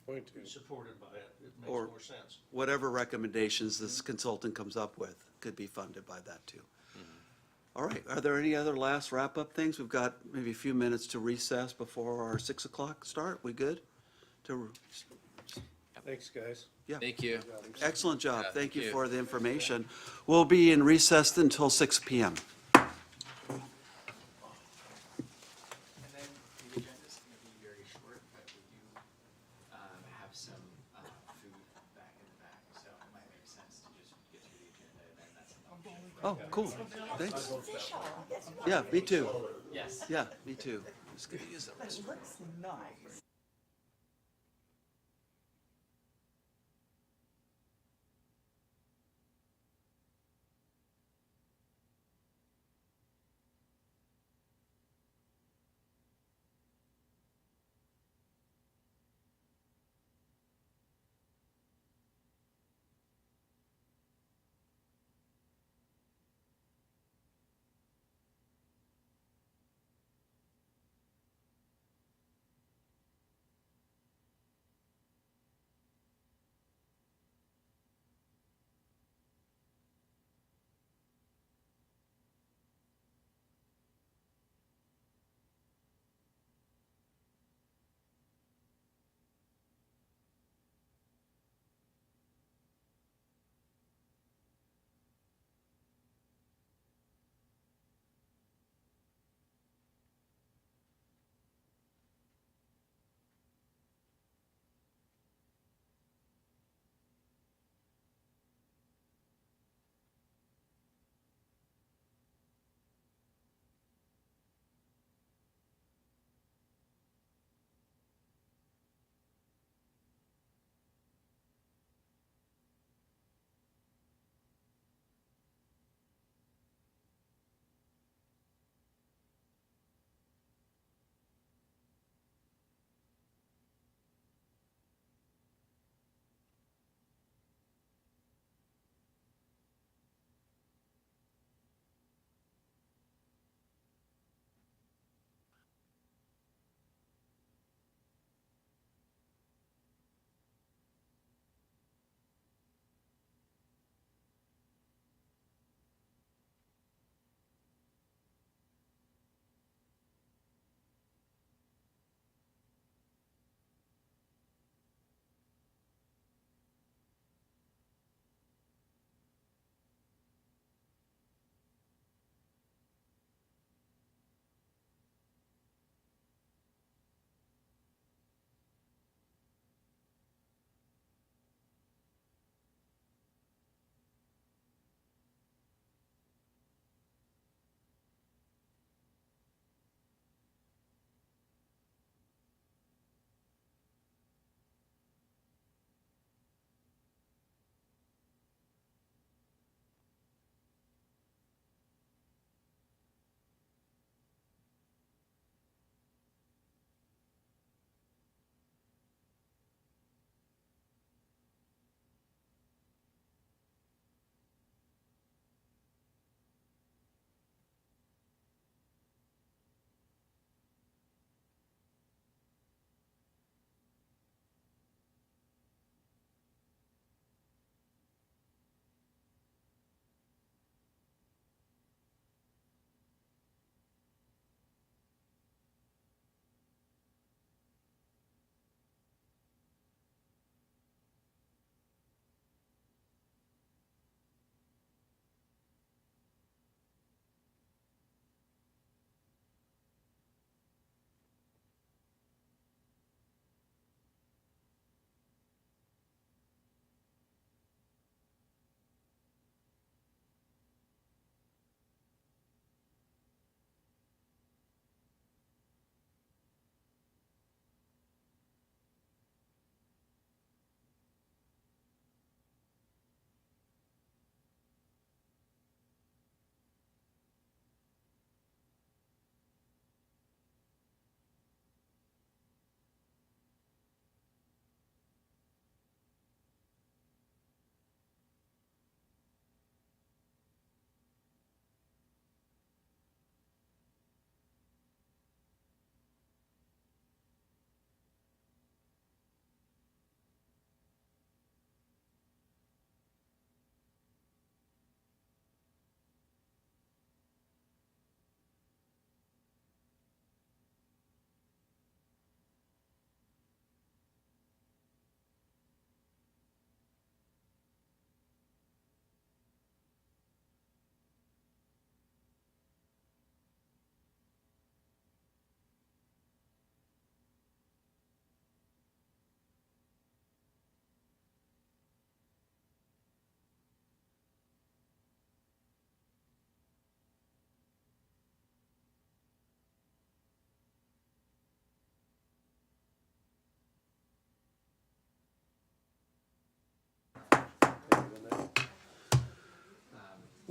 Point be to. supported by it, it makes Or- more sense. Whatever recommendations this consultant comes up with could be funded by that too. All right, are there any other last wrap-up things? We've got maybe a few minutes to recess before our 6 o'clock start. We good? Thanks, guys. Yeah, Thank you. excellent job. Yeah, Thank you thank you. for the information. We'll be in recess until 6 PM. And then the agenda's going to be very short, but we do have some food back in the back, so it might make sense to just get through the agenda and then that's enough. Oh, cool. Thanks. Yeah, me too. Yes. Yeah, me too. Just gonna use that. It looks nice.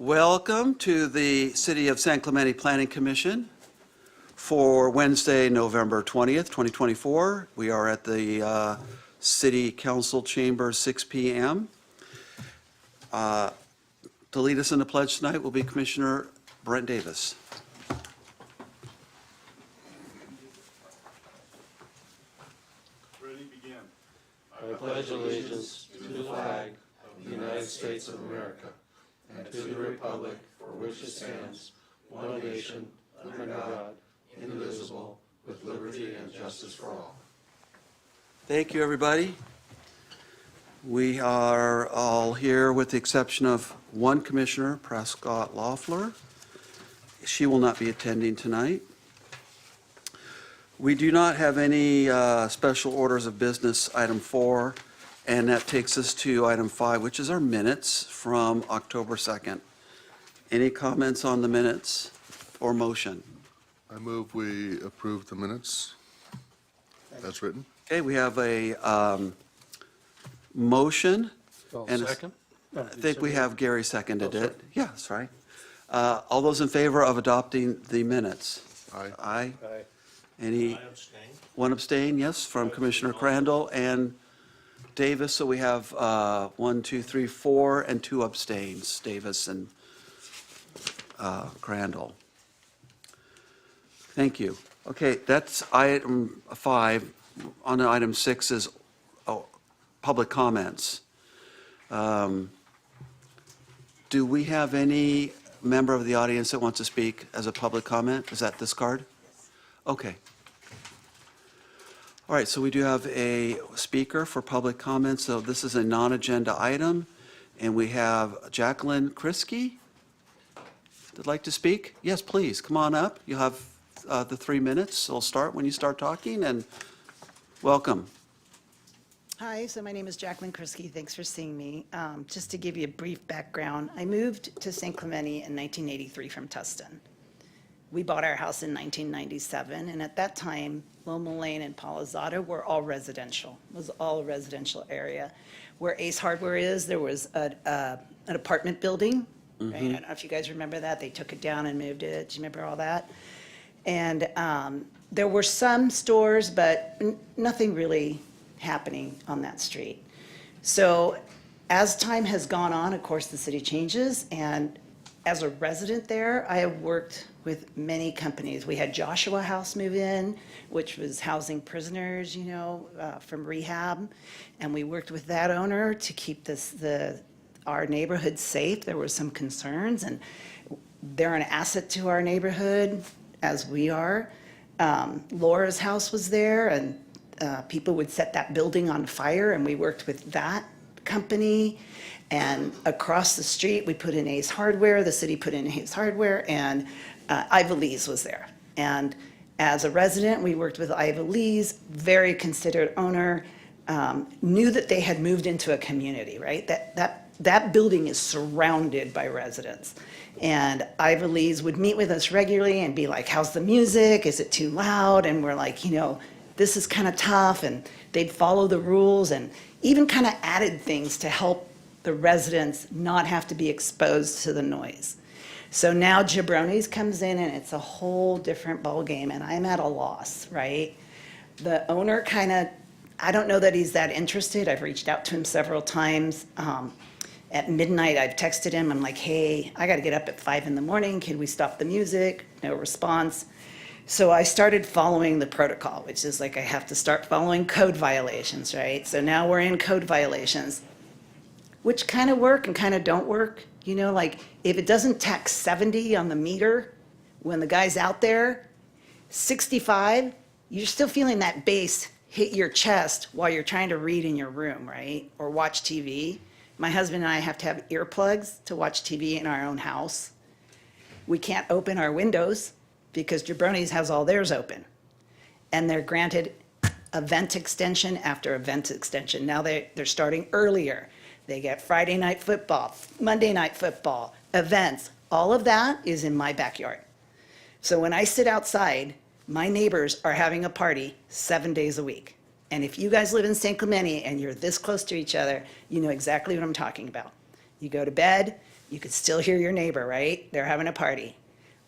Welcome to the City of San Clemente Planning Commission for Wednesday, November 20th, 2024. We are at the City Council Chamber, 6 p.m. To lead us in the pledge tonight will be Commissioner Brent Davis. Ready, begin. I pledge allegiance to the flag of the United States of America and to the republic for which it stands, one nation, under God, indivisible, with liberty and justice for all. Thank you, everybody. We are all here with the exception of one commissioner, Prescott Loeffler. She will not be attending tonight. We do not have any special orders of business, item 4, and that takes us to item 5, which is our minutes from October 2nd. Any comments on the minutes or motion? I move we approve the minutes as written. Okay, we have a motion. And a- Second? I think we have Gary seconded it. Yeah, that's right. All those in favor of adopting the minutes? Aye. Aye. Aye. Any, I abstain. one abstain, yes, from Commissioner Crandall and Davis. So we have 1, 2, 3, 4, and 2 abstains, Davis and Crandall. Thank you. Okay, that's item 5. On to item 6 is public comments. Do we have any member of the audience that wants to speak as a public comment? Is that this card? Okay. All right, so we do have a speaker for public comments. So this is a non-agenda item, and we have Jacqueline Kriske. Would like to speak? Yes, please, come on up. You'll have the 3 minutes. We'll start when you start talking, and welcome. Hi, so my name is Jacqueline Kriske. Thanks for seeing me. Just to give you a brief background, I moved to San Clemente in 1983 from Tustin. We bought our house in 1997, and at that time, Loma Lane and Palizada were all residential. It was all a residential area. Where Ace Hardware is, there was an apartment building, right? I don't know if you guys remember that. They took it down and moved it. Do you remember all that? And there were some stores, but nothing really happening on that street. So as time has gone on, of course, the city changes, and as a resident there, I have worked with many companies. We had Joshua House move in, which was housing prisoners, from rehab, and we worked with that owner to keep our neighborhood safe. There were some concerns, and they're an asset to our neighborhood, as we are. Laura's house was there, and people would set that building on fire, and we worked with that company. And across the street, we put in Ace Hardware, the city put in Ace Hardware, and Iva Lee's was there. And as a resident, we worked with Iva Lee's, very considerate owner, knew that they had moved into a community, right? That building is surrounded by residents. And Iva Lee's would meet with us regularly and be like, how's the music? Is it too loud? And we're like, this is kind of tough. And they'd follow the rules and even kind of added things to help the residents not have to be exposed to the noise. So now Jabroni's comes in and it's a whole different ballgame, and I'm at a loss, right? The owner I don't know that he's that interested. I've reached out to him several times. At midnight, I've texted him. I'm like, hey, I got to get up at 5 a.m. Can we stop the music? No response. So I started following the protocol, which is like I have to start following code violations, right? So now we're in code violations, which kind of work and kind of don't work. Like if it doesn't tax 70 on the meter when the guy's out there, 65, you're still feeling that bass hit your chest while you're trying to read in your room, right? Or watch TV. My husband and I have to have earplugs to watch TV in our own house. We can't open our windows because Jabroni's has all theirs open. And they're granted event extension after event extension. Now they're starting earlier. They get Friday night football, Monday night football, events. All of that is in my backyard. So when I sit outside, my neighbors are having a party 7 days a week. And if you guys live in San Clemente and you're this close to each other, you know exactly what I'm talking about. You go to bed, You could still hear your neighbor, right? They're having a party.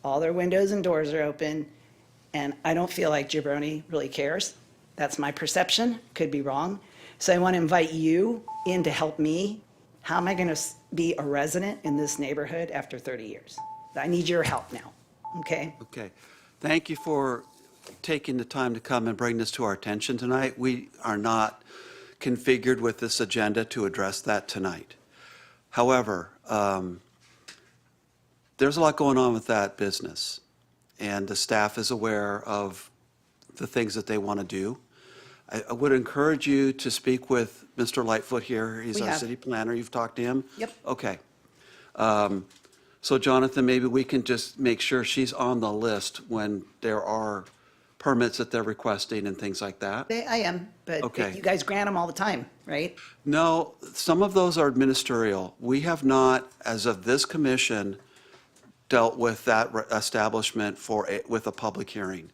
All their windows and doors are open, and I don't feel like Jabroni really cares. That's my perception, could be wrong. So I want to invite you in to help me. How am I going to be a resident in this neighborhood after 30 years? I need your help now, okay? Okay. Thank you for taking the time to come and bring this to our attention tonight. We are not configured with this agenda to address that tonight. However, there's a lot going on with that business, and the staff is aware of the things that they want to do. I would encourage you to speak with Mr. Lightfoot here. He's We our have. city planner. You've talked to him? Yep. Okay. So Jonathan, maybe we can just make sure she's on the list when there are permits that they're requesting and things like that. I am, but Okay. you guys grant them all the time, right? No, some of those are ministerial. We have not, as of this commission, dealt with that establishment with a public hearing.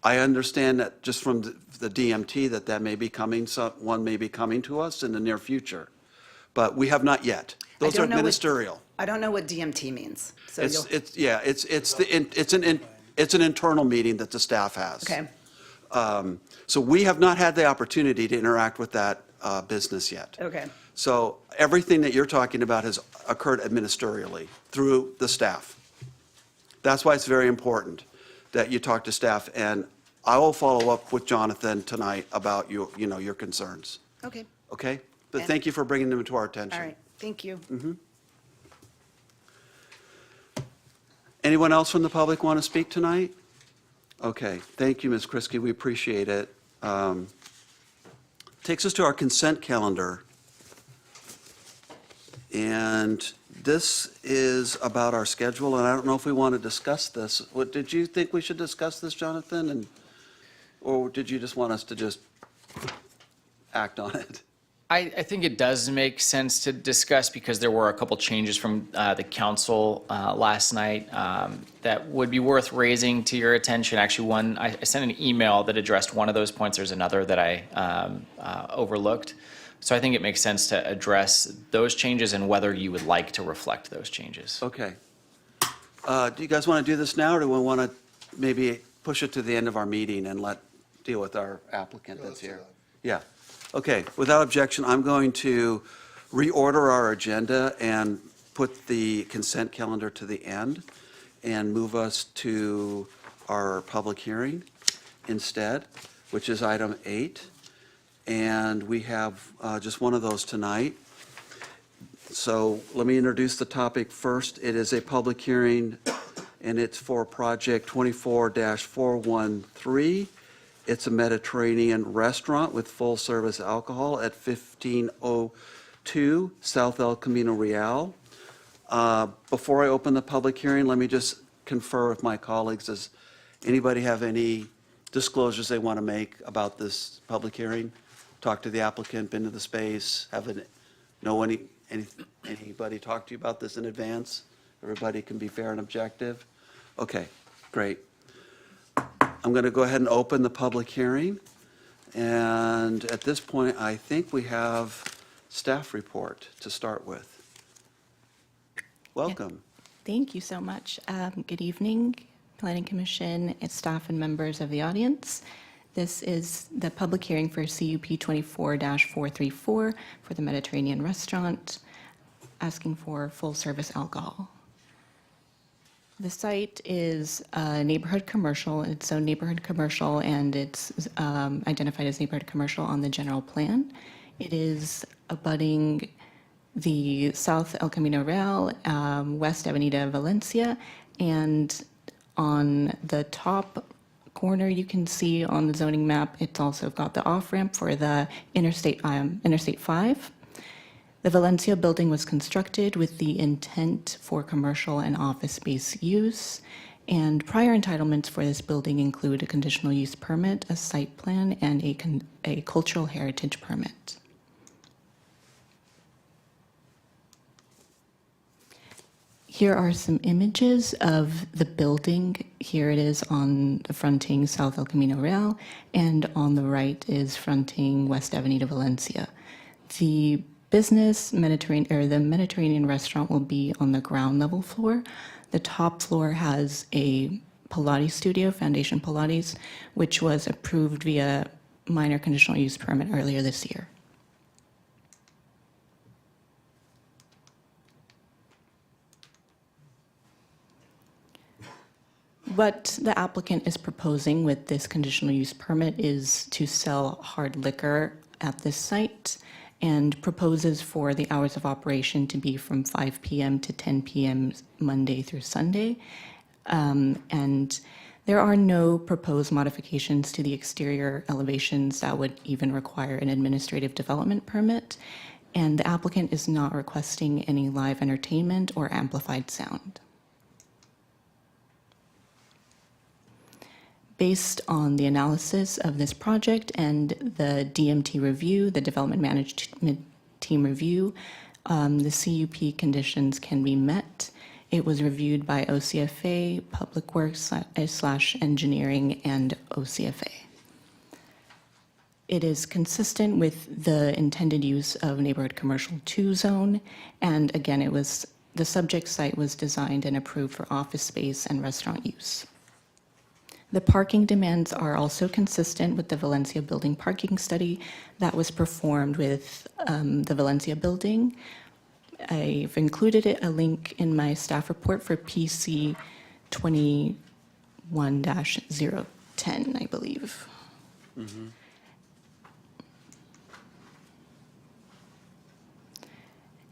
I understand that just from the DMT that may be coming, one may be coming to us in the near future, but we have not yet. Those are don't know what- ministerial. I don't know what DMT means, so you'll, It's an internal meeting that the staff has. okay, So we have not had the opportunity to interact with that business yet. okay. So everything that you're talking about has occurred administerially through the staff. That's why it's very important that you talk to staff, and I will follow up with Jonathan tonight about your concerns, Okay, okay? But And- thank you for bringing them to our attention. all right, thank you. Anyone else from the public want to speak tonight? Okay, thank you, Ms. Kriski, we appreciate it. Takes us to our consent calendar. And this is about our schedule, and I don't know if we want to discuss this. Did you think we should discuss this, Jonathan? Or did you just want us to just act on it? I think it does make sense to discuss because there were a couple changes from the council last night that would be worth raising to your attention. Actually, one, I sent an email that addressed one of those points. There's another that I overlooked. So I think it makes sense to address those changes and whether you would like to reflect those changes. Okay. Do you guys want to do this now, or do we want to maybe push it to the end of our meeting and deal with our applicant that's let's do here? that. Yeah. Okay, without objection, I'm going to reorder our agenda and put the consent calendar to the end and move us to our public hearing instead, which is item 8. And we have just one of those tonight. So let me introduce the topic first. It is a public hearing, and it's for project 24-413. It's a Mediterranean restaurant with full-service alcohol at 1502 South El Camino Real. Before I open the public hearing, let me just confer with my colleagues. Does anybody have any disclosures they want to make about this public hearing? Talk to the applicant, been to the space, anybody talk to you about this in advance? Everybody can be fair and objective? Okay, great. I'm going to go ahead and open the public hearing. And at this point, I think we have staff report to start with. Welcome. Thank you so much. Good evening, Planning Commission, and staff and members of the audience. This is the public hearing for CUP 24-434 for the Mediterranean restaurant, asking for full-service alcohol. The site is a neighborhood commercial, its own neighborhood commercial, and it's identified as neighborhood commercial on the general plan. It is abutting the South El Camino Real, West Avenida Valencia, and on the top corner you can see on the zoning map, it's also got the off-ramp for the Interstate 5. The Valencia building was constructed with the intent for commercial and office space use, and prior entitlements for this building include a conditional use permit, a site plan, and a cultural heritage permit. Here are some images of the building. Here it is on the fronting South El Camino Real, and on the right is fronting West Avenida Valencia. The business. The Mediterranean restaurant will be on the ground level floor. The top floor has a Pilates studio, Foundation Pilates, which was approved via minor conditional use permit earlier this year. What the applicant is proposing with this conditional use permit is to sell hard liquor at this site and proposes for the hours of operation to be from 5 p.m. to 10 p.m. Monday through Sunday. And there are no proposed modifications to the exterior elevations that would even require an administrative development permit. And the applicant is not requesting any live entertainment or amplified sound. Based on the analysis of this project and the DMT review, the Development Management Team review, the CUP conditions can be met. It was reviewed by OCFA, Public Works / Engineering, and OCFA. It is consistent with the intended use of Neighborhood Commercial 2 zone, and again, the subject site was designed and approved for office space and restaurant use. The parking demands are also consistent with the Valencia Building parking study that was performed with the Valencia Building. I've included a link in my staff report for PC 21-010, I believe. Mm-hmm.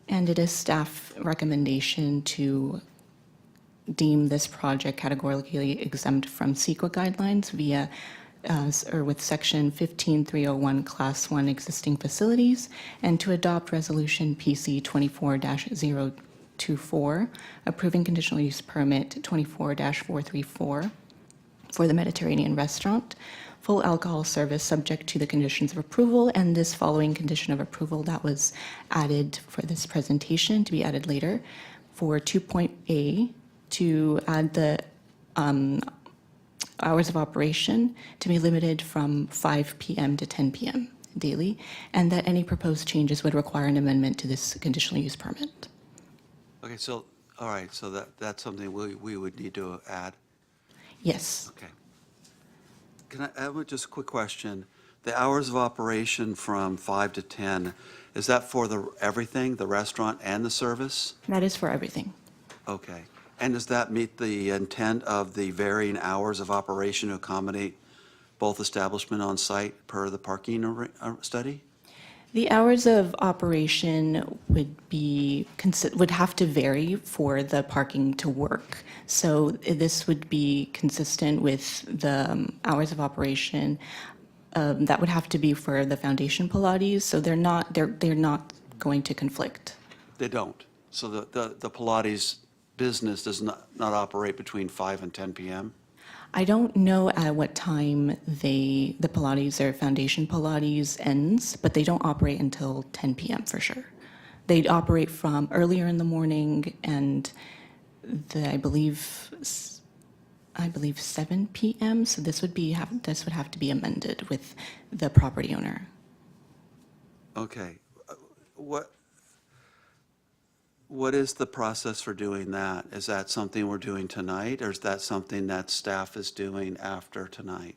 And it is staff recommendation to deem this project categorically exempt from CEQA guidelines with Section 15301 Class 1 existing facilities, and to adopt Resolution PC 24-024, approving conditional use permit 24-434 for the Mediterranean restaurant, full alcohol service subject to the conditions of approval, and this following condition of approval that was added for this presentation to be added later for 2.A, to add the hours of operation to be limited from 5 p.m. to 10 p.m. daily, and that any proposed changes would require an amendment to this conditional use permit. Okay, so, all right, so that's something we would need to add? Yes. Okay. Can I have just a quick question? The hours of operation from 5 to 10, is that for everything, the restaurant and the service? That is for everything. Okay. And does that meet the intent of the varying hours of operation to accommodate both establishment on site per the parking study? The hours of operation would have to vary for the parking to work. So this would be consistent with the hours of operation that would have to be for the Foundation Pilates. So they're not going to conflict. They don't. So the Pilates business does not operate between 5 and 10 p.m.? I don't know at what time the Pilates or Foundation Pilates ends, but they don't operate until 10 p.m. for sure. They operate from earlier in the morning and I believe 7 p.m. So this would have to be amended with the property owner. Okay. What is the process for doing that? Is that something we're doing tonight, or is that something that staff is doing after tonight?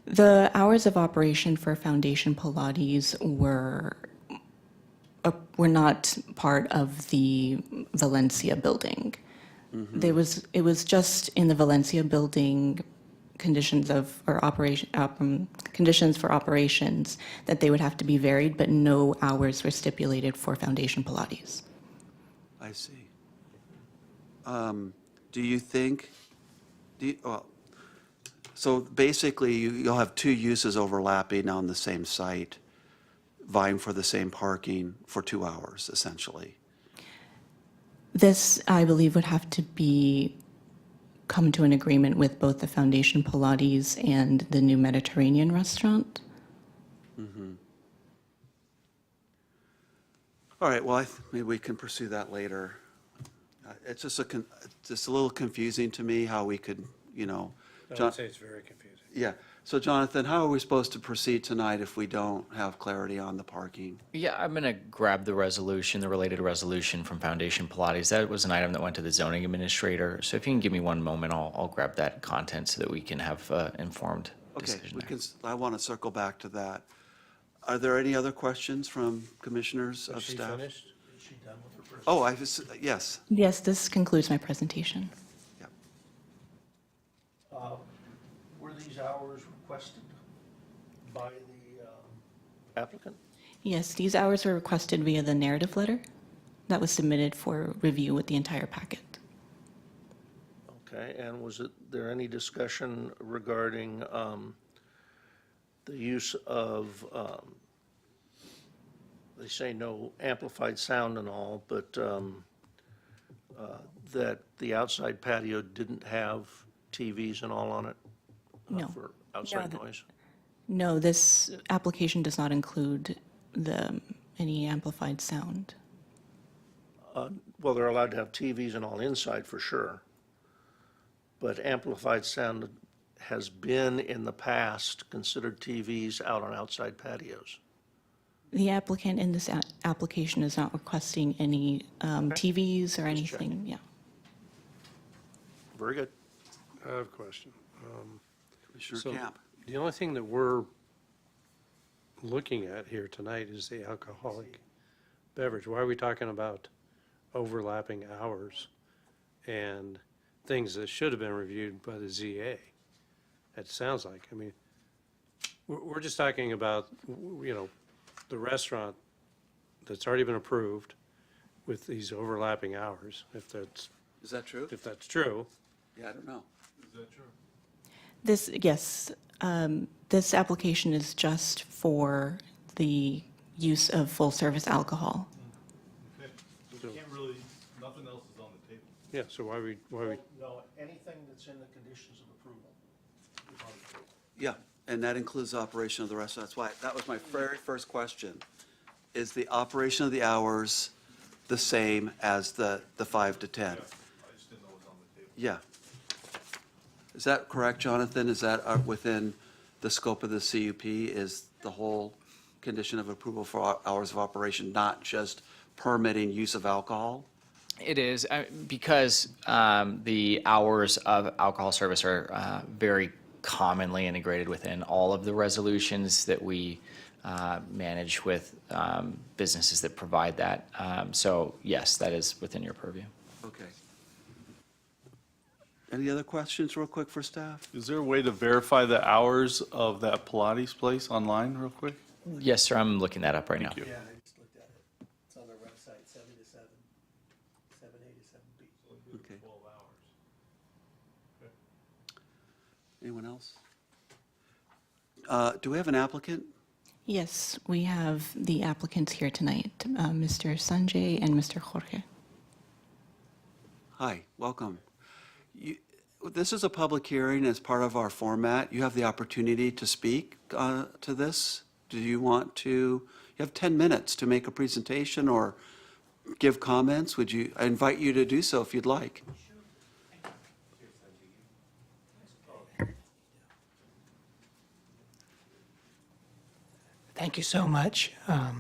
The hours of operation for Foundation Pilates were not part of the Valencia building. Mm-hmm. It was just in the Valencia building conditions for operations that they would have to be varied, but no hours were stipulated for Foundation Pilates. I see. Do you think, so basically you'll have two uses overlapping on the same site, vying for the same parking for 2 hours, essentially? This, I believe, would have to come to an agreement with both the Foundation Pilates and the new Mediterranean restaurant. Mm-hmm. All right, well, maybe we can pursue that later. It's just a little confusing to me how we could, I would say it's very confusing. Yeah, So Jonathan, how are we supposed to proceed tonight if we don't have clarity on the parking? Yeah, I'm going to grab the resolution, the related resolution from Foundation Pilates. That was an item that went to the zoning administrator. So if you can give me one moment, I'll grab that content so that we can have informed Okay, decision we there. can, I want to circle back to that. Are there any other questions from commissioners of Is she staff? finished? Is she done with her first? Oh, yes. Yes, this concludes my presentation. Were these hours requested by the applicant? Yes, these hours were requested via the narrative letter that was submitted for review with the entire packet. Okay, and was there any discussion regarding the use of, they say no amplified sound and all, but that the outside patio didn't have TVs and all on it? No. For outside No, noise? No, this application does not include any amplified sound. Well, they're allowed to have TVs and all inside for sure. But amplified sound has been in the past considered TVs out on outside patios. The applicant in this application is not requesting any TVs or anything, yeah. Very good. I have a question. Commissioner So Camp. the only thing that we're looking at here tonight is the alcoholic beverage. Why are we talking about overlapping hours and things that should have been reviewed by the ZA? It sounds like, I mean, we're just talking about, the restaurant that's already been approved with these overlapping hours, if that's Is that true? true. Yeah, I don't know. Yes, this application is just for the use of full-service alcohol. Okay, so we can't really, nothing else is on the table. Yeah, so why we, No, anything that's in the conditions of approval is on the table. Yeah, and that includes the operation of the restaurant. That's why, that was my very first question. Is the operation of the hours the same as the 5 to 10? I just didn't know it was on the table. Yeah. Is that correct, Jonathan? Is that within the scope of the CUP? Is the whole condition of approval for hours of operation, not just permitting use of alcohol? It is, because the hours of alcohol service are very commonly integrated within all of the resolutions that we manage with businesses that provide that. So yes, that is within your purview. Okay. Any other questions real quick for staff? Is there a way to verify the hours of that Pilates place online real quick? Yes, sir, I'm looking that up right now. Thank you. Yeah, I just looked at it. It's on their website, 7 to 7, 7A to 7B. Okay. 12 hours. Anyone else? Do we have an applicant? Yes, we have the applicants here tonight, Mr. Sanjay and Mr. Jorge. Hi, welcome. This is a public hearing as part of our format. You have the opportunity to speak to this. Do you want to, you have 10 minutes to make a presentation or give comments. I invite you to do so if you'd like. Thank you so much.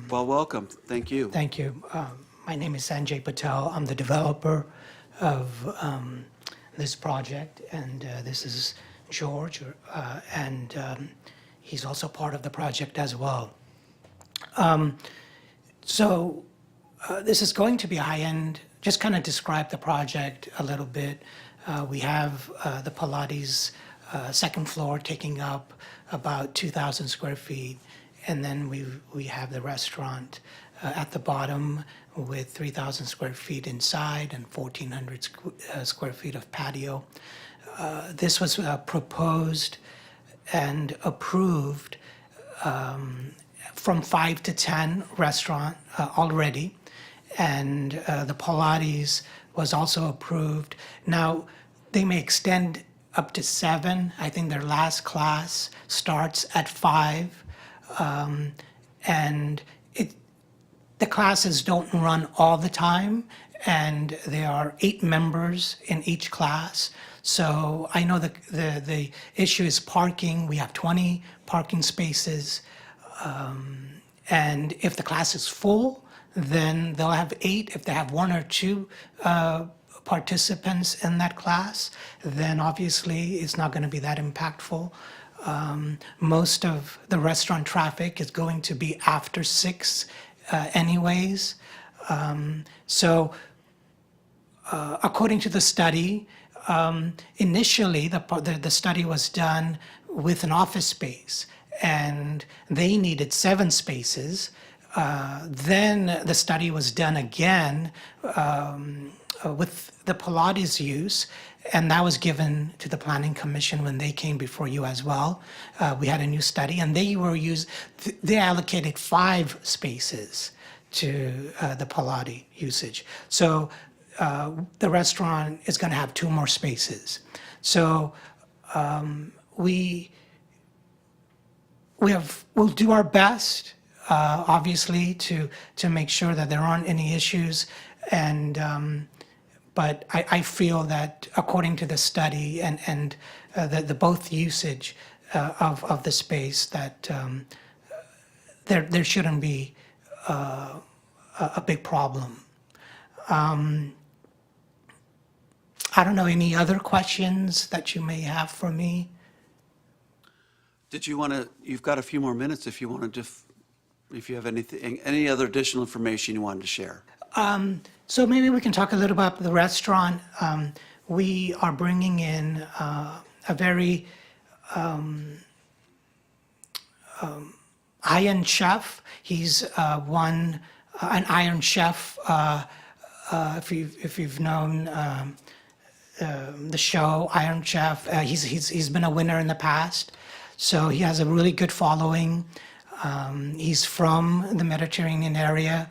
Well, welcome. Thank you. Thank you. My name is Sanjay Patel. I'm the developer of this project, and this is George, and he's also part of the project as well. So this is going to be high-end. Just kind of describe the project a little bit. We have the Pilates second floor taking up about 2,000 square feet. And then we have the restaurant at the bottom with 3,000 square feet inside and 1,400 square feet of patio. This was proposed and approved from 5 to 10 restaurant already. And the Pilates was also approved. Now, they may extend up to 7. I think their last class starts at 5. And the classes don't run all the time, and there are 8 members in each class. So I know the issue is parking. We have 20 parking spaces. And if the class is full, then they'll have 8. If they have 1 or 2 participants in that class, then obviously it's not going to be that impactful. Most of the restaurant traffic is going to be after 6 anyways. So according to the study, initially the study was done with an office space, and they needed 7 spaces. Then the study was done again with the Pilates use, and that was given to the Planning Commission when they came before you as well. We had a new study, and they allocated 5 spaces to the Pilates usage. So the restaurant is going to have 2 more spaces. So we'll do our best, obviously, to make sure that there aren't any issues. And but I feel that according to the study and the both usage of the space, that there shouldn't be a big problem. I don't know, any other questions that you may have for me? Did you want to, you've got a few more minutes if you want to if you have anything, any other additional information you wanted to share. So maybe we can talk a little about the restaurant. We are bringing in a very high-end chef. He's won an Iron Chef, if you've known the show Iron Chef. He's been a winner in the past, so he has a really good following. He's from the Mediterranean area,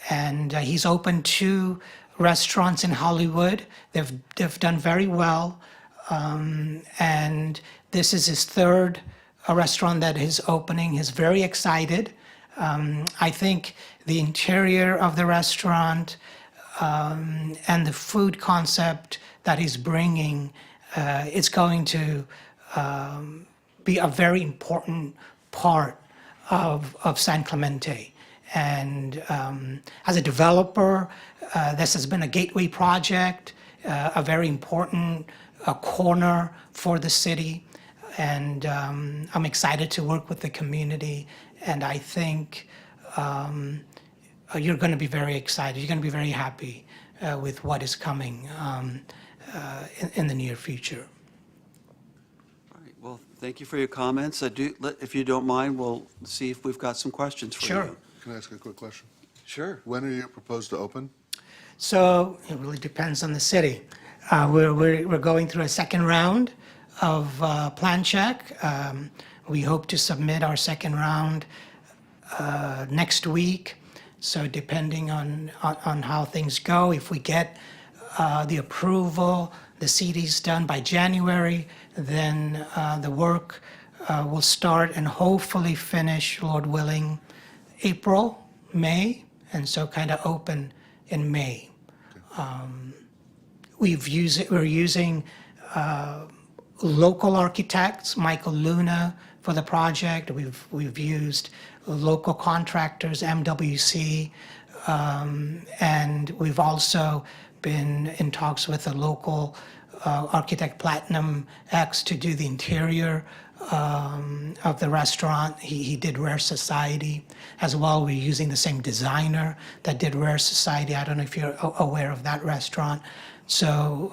and he's opened 2 restaurants in Hollywood. They've done very well, and this is his 3rd restaurant that is opening. He's very excited. I think the interior of the restaurant and the food concept that he's bringing is going to be a very important part of San Clemente. And as a developer, this has been a gateway project, a very important corner for the city. And I'm excited to work with the community. And I think you're going to be very excited. You're going to be very happy with what is coming in the near future. All right, well, thank you for your comments. If you don't mind, we'll see if we've got some questions for you. Sure. Can I ask a quick question? Sure. When are you proposed to open? So it really depends on the city. We're going through a second round of plan check. We hope to submit our second round next week. So depending on how things go, if we get the approval, the CD's done by January, then the work will start and hopefully finish, Lord willing, April, May, and so kind of open in May. We're using local architects, Michael Luna for the project. We've used local contractors, MWC, and we've also been in talks with a local architect, Platinum X, to do the interior of the restaurant. He did Rare Society as well. We're using the same designer that did Rare Society. I don't know if you're aware of that restaurant. So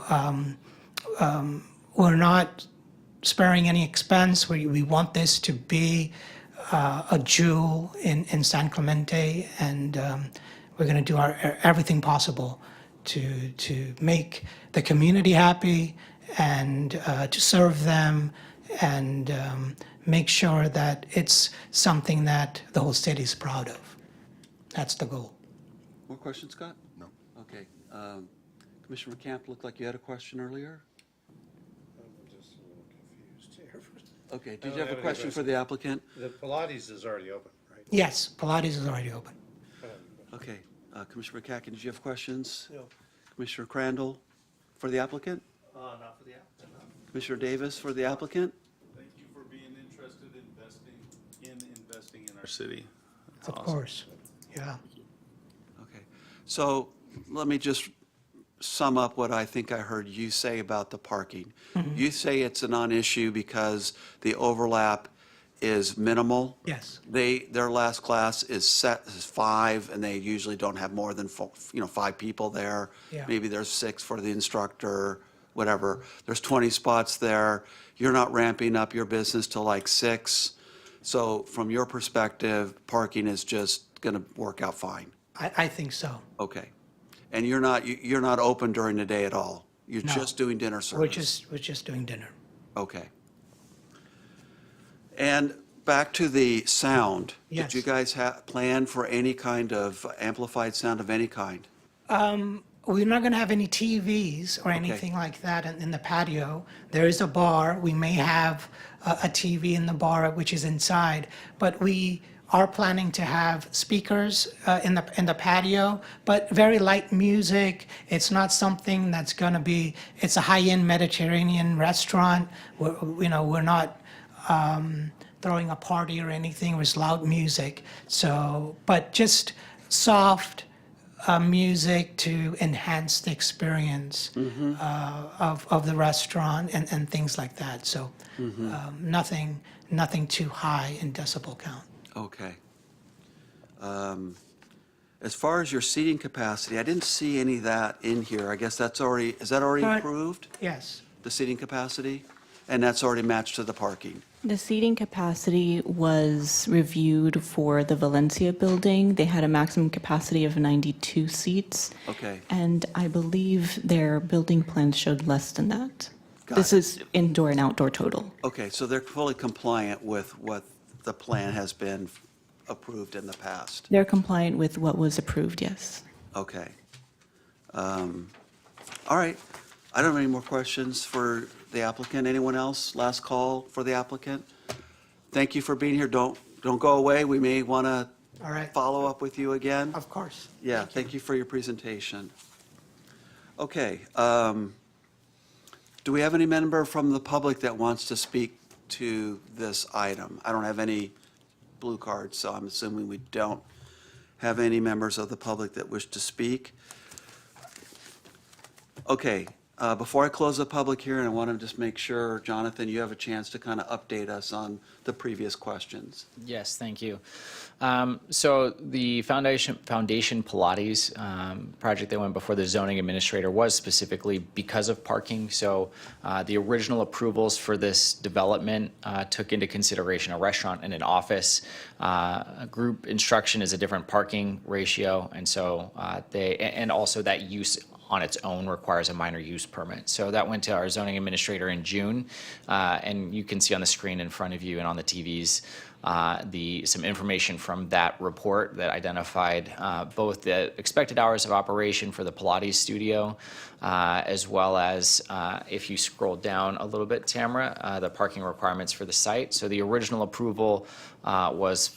we're not sparing any expense. We want this to be a jewel in San Clemente, and we're going to do everything possible to make the community happy and to serve them and make sure that it's something that the whole city is proud of. That's the goal. More questions, Scott? No. Okay. Commissioner Camp, looked like you had a question earlier? I'm just a little confused here. Okay, I did don't you have a any question for the applicant? The Pilates is already open, right? Yes, Pilates is already open. I don't have any questions. Okay, Commissioner McCacken, did you have questions? No. Commissioner Crandall for the applicant? Not for the applicant, no. Commissioner Davis for the applicant? Thank you for being interested in investing in our city. That's Of awesome. course, yeah. Okay, so let me just sum up what I think I heard you say about the parking. You say it's a non-issue because the overlap is minimal. Yes. Their last class is set is 5, and they usually don't have more than 5 people there. Yeah. Maybe there's 6 for the instructor, whatever. There's 20 spots there. You're not ramping up your business to like 6. So from your perspective, parking is just going to work out fine. I think so. Okay. And you're not open during the day at all? You're No. just doing dinner service? We're just doing dinner. Okay. And back to the sound. Yes. Did you guys plan for any kind of amplified sound of any kind? We're not going to have any TVs or Okay. anything like that in the patio. There is a bar. We may have a TV in the bar, which is inside, but we are planning to have speakers in the patio, but very light music. It's not something that's going to be. It's a high-end Mediterranean restaurant. We're not throwing a party or anything with loud music. So, but just soft music to enhance the experience of the restaurant and things like that. So nothing too high in decibel count. Okay. As far as your seating capacity, I didn't see any of that in here. I guess is that already Right. approved, Yes. the seating capacity? And that's already matched to the parking? The seating capacity was reviewed for the Valencia building. They had a maximum capacity of 92 seats. Okay. And I believe their building plans showed less than that. Got This it. is indoor and outdoor total. Okay, so they're fully compliant with what the plan has been approved in the past? They're compliant with what was approved, yes. Okay. All right. I don't have any more questions for the applicant. Anyone else? Last call for the applicant. Thank you for being here. Don't go away. We may want to All right. follow up with you again. Of course. Yeah, thank you for your presentation. Okay. Do we have any member from the public that wants to speak to this item? I don't have any blue cards, so I'm assuming we don't have any members of the public that wish to speak. Okay, before I close the public hearing, I want to just make sure, Jonathan, you have a chance to kind of update us on the previous questions. Yes, thank you. So the Foundation Pilates project that went before the zoning administrator was specifically because of parking. So the original approvals for this development took into consideration a restaurant and an office. A group instruction is a different parking ratio, and so and also that use on its own requires a minor use permit. So that went to our zoning administrator in June, and you can see on the screen in front of you and on the TVs some information from that report that identified both the expected hours of operation for the Pilates studio, as well as, if you scroll down a little bit, Tamara, the parking requirements for the site. So the original approval was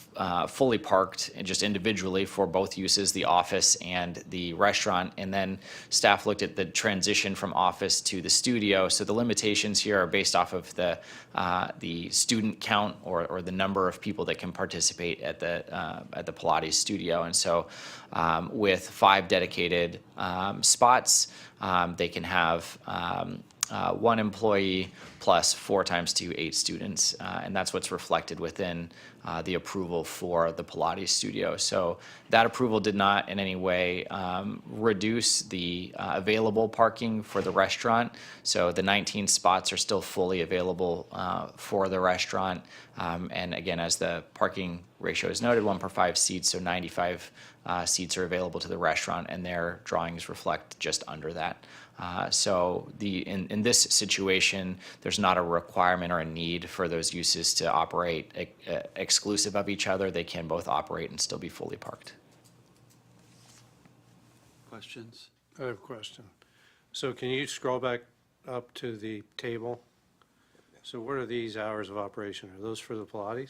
fully parked and just individually for both uses, the office and the restaurant. And then staff looked at the transition from office to the studio. So the limitations here are based off of the student count or the number of people that can participate at the Pilates studio. And so with 5 dedicated spots, they can have 1 employee plus 4 times 2, 8 students, and that's what's reflected within the approval for the Pilates studio. So that approval did not in any way reduce the available parking for the restaurant. So the 19 spots are still fully available for the restaurant. And again, as the parking ratio is noted, 1 per 5 seats, so 95 seats are available to the restaurant, and their drawings reflect just under that. So in this situation, there's not a requirement or a need for those uses to operate exclusive of each other. They can both operate and still be fully parked. Questions? I have a question. So can you scroll back up to the table? So what are these hours of operation? Are those for the Pilates?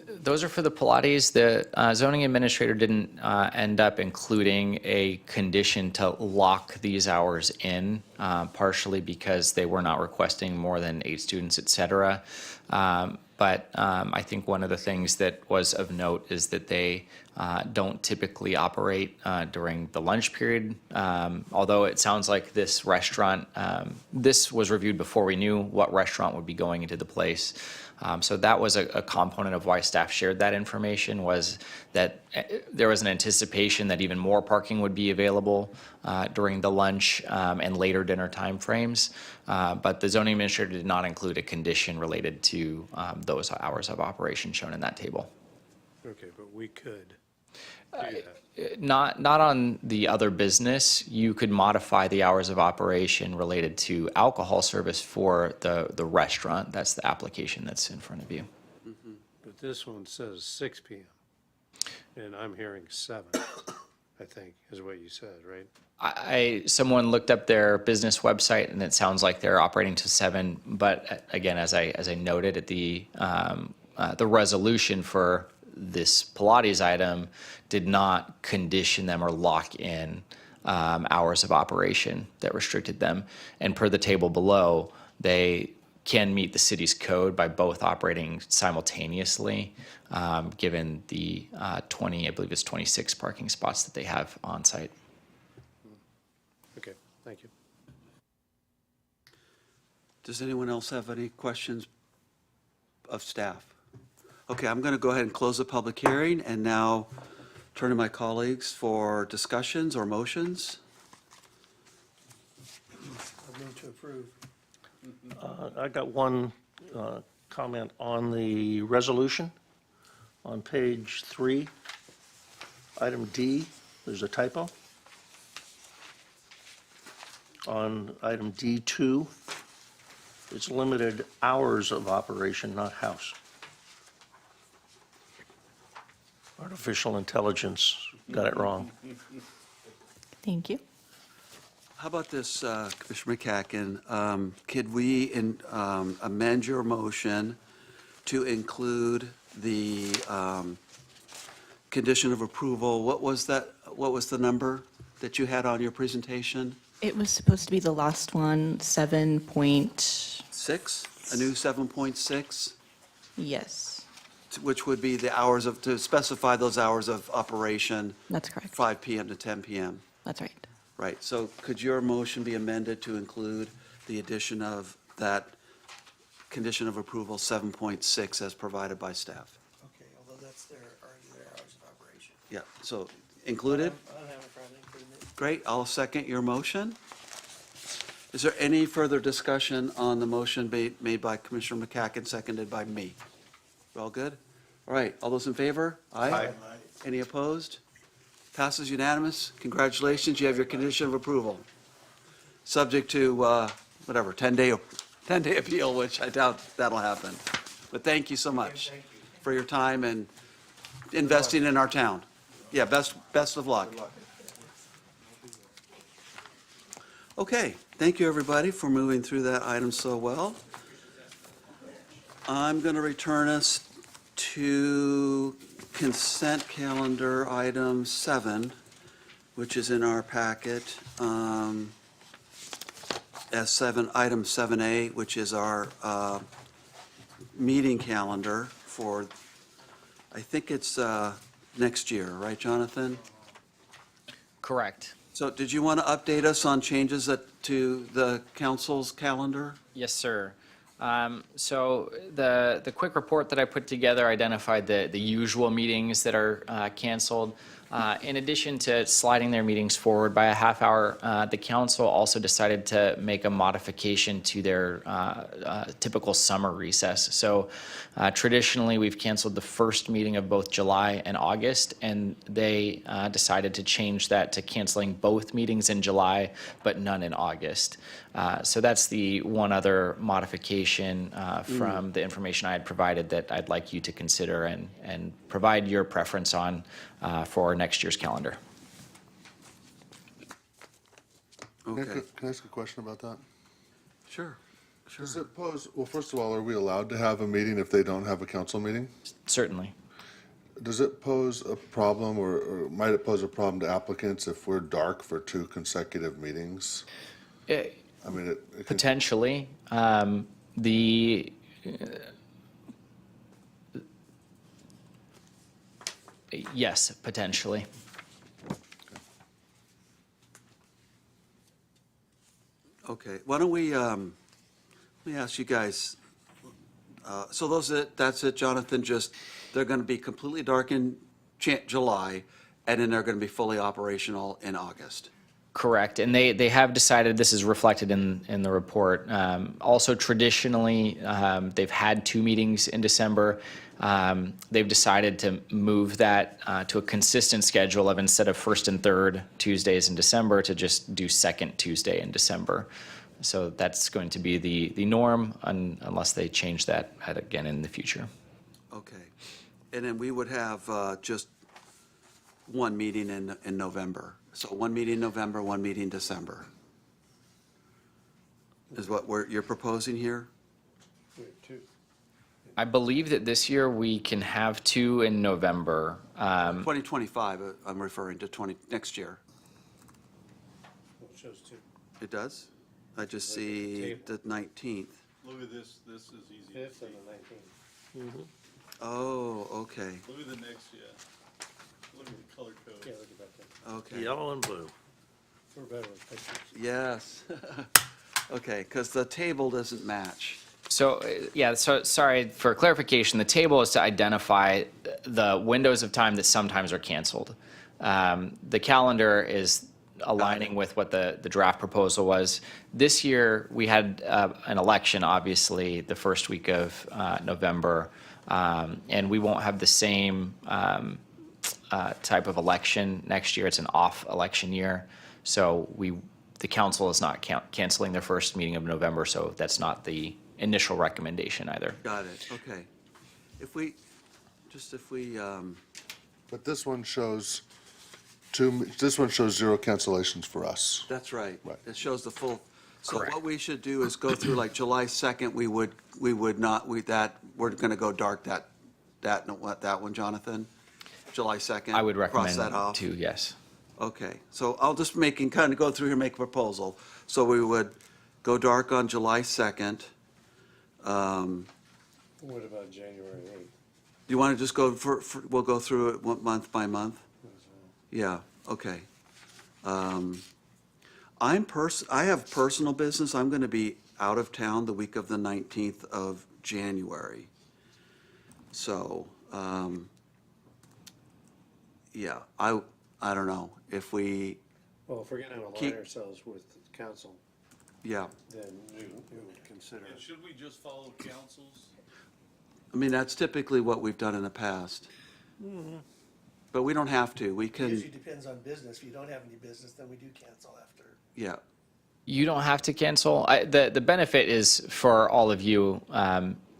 Those are for the Pilates. The zoning administrator didn't end up including a condition to lock these hours in, partially because they were not requesting more than 8 students, et cetera. But I think one of the things that was of note is that they don't typically operate during the lunch period. Although it sounds like this restaurant, this was reviewed before we knew what restaurant would be going into the place. So that was a component of why staff shared that information, was that there was an anticipation that even more parking would be available during the lunch and later dinner timeframes. But the zoning administrator did not include a condition related to those hours of operation shown in that table. Okay, but we could do that. Not on the other business. You could modify the hours of operation related to alcohol service for the restaurant. That's the application that's in front of you. But this one says 6 PM, and I'm hearing 7, I think, is what you said, right? Someone looked up their business website and it sounds like they're operating to 7, but again, as I noted at the resolution for this Pilates item did not condition them or lock in hours of operation that restricted them. And per the table below, they can meet the city's code by both operating simultaneously, given the 20, I believe it's 26 parking spots that they have on site. Okay, thank you. Does anyone else have any questions of staff? Okay, I'm going to go ahead and close the public hearing and now turn to my colleagues for discussions or motions. I move to approve. I got one comment on the resolution. On page 3, item D, there's a typo. On item D2, it's limited hours of operation, not house. Artificial intelligence got it wrong. Thank you. How about this, Commissioner McCacken? Could we amend your motion to include the condition of approval? What was that, what was the number that you had on your presentation? It was supposed to be the last one, 7 point, 6, a new 7.6, yes, which would be the hours of, to specify those hours of operation, that's correct. 5 PM to 10 PM. That's right. Right, so could your motion be amended to include the addition of that condition of approval 7.6 as provided by staff? Okay, although that's already their hours of operation. Yeah, so included? I don't have a problem including it. Great, I'll second your motion. Is there any further discussion on the motion made by Commissioner McCacken, seconded by me? We're all good? All right, all those in favor? Aye. Any opposed? Passes unanimous. Congratulations, you have your condition of approval. Subject to, whatever, 10-day appeal, which I doubt that'll happen. But thank you so much for your time and investing in our town. Yeah, best of luck. Okay, thank you, everybody, for moving through that item so well. I'm going to return us to consent calendar item 7, which is in our packet, as item 7A, which is our meeting calendar for, I think it's next year, right, Jonathan? Correct. So did you want to update us on changes to the council's calendar? Yes, sir. So the quick report that I put together identified the usual meetings that are canceled. In addition to sliding their meetings forward by a half hour, the council also decided to make a modification to their typical summer recess. So traditionally, we've canceled the first meeting of both July and August, and they decided to change that to canceling both meetings in July, but none in August. So that's the one other modification from the information I had provided that I'd like you to consider and provide your preference on for next year's calendar. Okay, Can I ask a question about that? sure. Does it pose, well, first of all, are we allowed to have a meeting if they don't have a council meeting? Certainly. Does it pose a problem, or might it pose a problem to applicants if we're dark for 2 consecutive meetings? I mean, it could, Potentially. Yes, potentially. Okay, why don't we, let me ask you guys, so that's it, Jonathan, just, they're gonna be completely dark in July, and then they're gonna be fully operational in August? Correct, and they have decided, this is reflected in the report. Also traditionally, they've had 2 meetings in December. They've decided to move that to a consistent schedule of, instead of first and third Tuesdays in December, to just do second Tuesday in December. So that's going to be the norm unless they change that again in the future. Okay, and then we would have just one meeting in November. So one meeting November, one meeting December. Is what you're proposing here? We have 2. I believe that this year we can have 2 in November. 2025, I'm referring to next year. Well, it shows 2. It does? I just Look at the see table. the 19th. Look at this, this is easy to 5th see. and the 19th. Oh, okay, Look at the next, look at the color code. Yeah, look at that thing. okay. Yellow and blue. We're better with pictures. Yes. Okay, because the table doesn't match. So, yeah, so sorry for clarification, the table is to identify the windows of time that sometimes are canceled. The calendar is aligning with what the draft proposal was. This year, we had an election, obviously, the first week of November, and we won't have the same type of election next year. It's an off election year. So the council is not canceling their first meeting of November, so that's not the initial recommendation either. Got it, okay. If we, but this one shows this one shows 0 cancellations for us. that's right. Right. It shows the full, so Correct. what we should do is go through like July 2nd, we would not, we're gonna go dark that one, Jonathan? July 2nd? I would Cross recommend that off? to, yes. Okay, so I'll just kind of go through here, make a proposal. So we would go dark on July 2nd. What about January 8th? Do you want to just go we'll go through it month by month? Yeah, okay. I have personal business. I'm going to be out of town the week of the 19th of January. So, yeah, I don't know if we, Well, if we're gonna align Keep- ourselves with council, yeah. then we would consider. And should we just follow councils? I mean, that's typically what we've done in the past. But we don't have to. We Usually can, depends on business. If you don't have any business, then we do cancel after. yeah. You don't have to cancel. The benefit is for all of you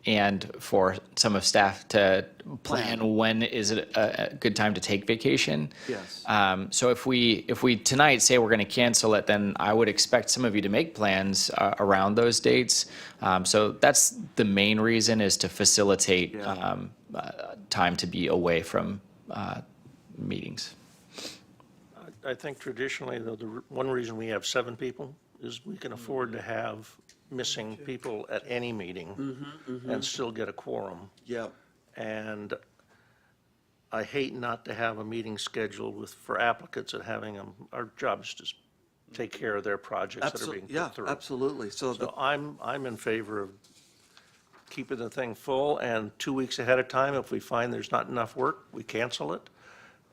and for some of staff to plan when is it a good time to take vacation. Yes. So if we tonight say we're going to cancel it, then I would expect some of you to make plans around those dates. So that's the main reason, is to facilitate Yeah. time to be away from meetings. I think traditionally, though, the one reason we have 7 people is we can afford to have missing people at any meeting and still get a quorum. Yep. And I hate not to have a meeting scheduled for applicants and having them, our job is to take care of their projects that are being Yeah, put through. absolutely. So, So I'm in favor of keeping the thing full, and 2 weeks ahead of time, if we find there's not enough work, we cancel it.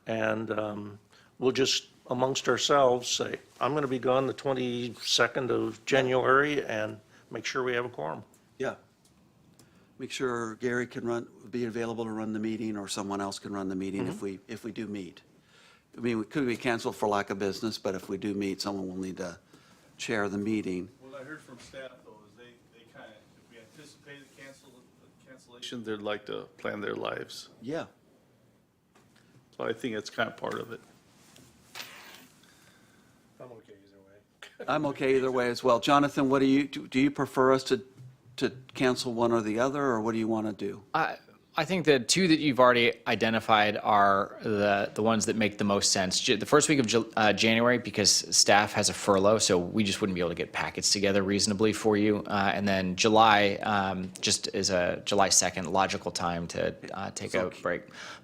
And we'll just, amongst ourselves, say, I'm going to be gone the 22nd of January, and make sure we have a quorum. yeah. Make sure Gary can be available to run the meeting, or someone else can run the meeting if we do meet. I mean, could be canceled for lack of business, but if we do meet, someone will need to chair the meeting. What I heard from staff, though, is they kind of, if we anticipate a cancellation, they'd like to plan their lives. Yeah. So I think it's kind of part of it. I'm okay either way. I'm okay either way as well. Jonathan, what do you prefer us to to cancel one or the other, or what do you want to do? I think the two that you've already identified are the ones that make the most sense. The first week of January, because staff has a furlough, so we just wouldn't be able to get packets together reasonably for you. And then July, just is a July 2nd logical time to take a break.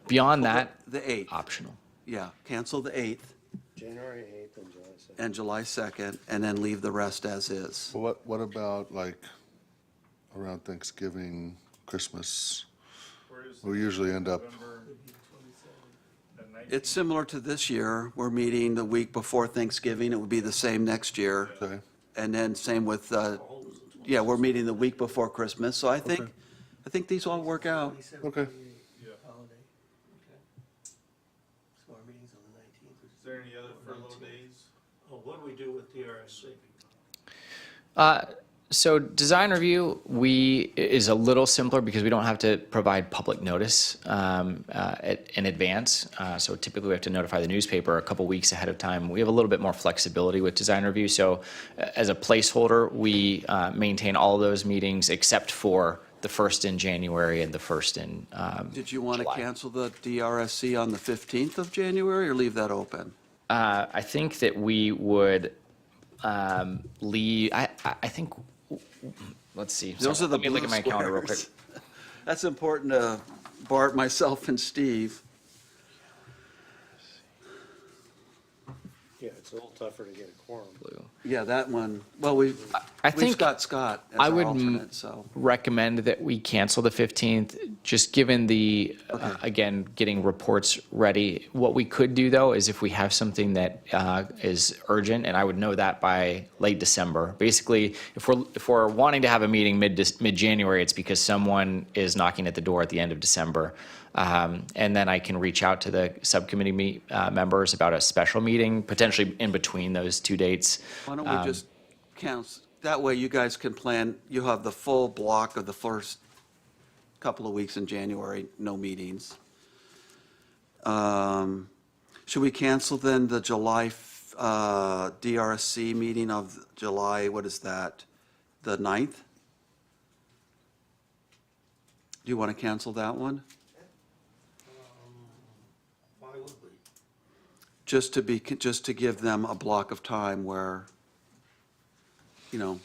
Beyond that, The 8th. optional. Yeah, cancel the 8th January 8th and July 2nd. and July 2nd, and then leave the rest as is. What about like around Thanksgiving, Christmas? We usually end up, It's similar to this year. We're meeting the week before Thanksgiving. It would be the same next year. okay, And then same with, yeah, we're meeting the week before Christmas. So I think these all work out. 27, Okay. 28 holiday. Okay. So our meeting's on the 19th. Is there any other furlough days? Well, what do we do with DRSC? So design review, is a little simpler because we don't have to provide public notice in advance. So typically we have to notify the newspaper a couple weeks ahead of time. We have a little bit more flexibility with design review. So as a placeholder, we maintain all those meetings except for the first in January and the first in Did you want to July. cancel the DRSC on the 15th of January or leave that open? I think that we would leave. I think. Let's see. Those are the Let me look blue at my calendar real quick. squares. That's important to Bart, myself, and Steve. Yeah, it's a little tougher to get a quorum. Yeah, that one, well, we've think got Scott as I our would alternate, so. recommend that we cancel the 15th, just given the, again, getting reports ready. What we could do, though, is if we have something that is urgent, and I would know that by late December. Basically, if we're wanting to have a meeting mid-January, it's because someone is knocking at the door at the end of December. And then I can reach out to the subcommittee members about a special meeting, potentially in between those two dates. Why don't we just cancel, that way you guys can plan, you'll have the full block of the first couple of weeks in January, no meetings. Should we cancel then the July DRSC meeting of July, what is that, the 9th? Do you want to cancel that one? Why would we? Just to give them a block of time where, you know.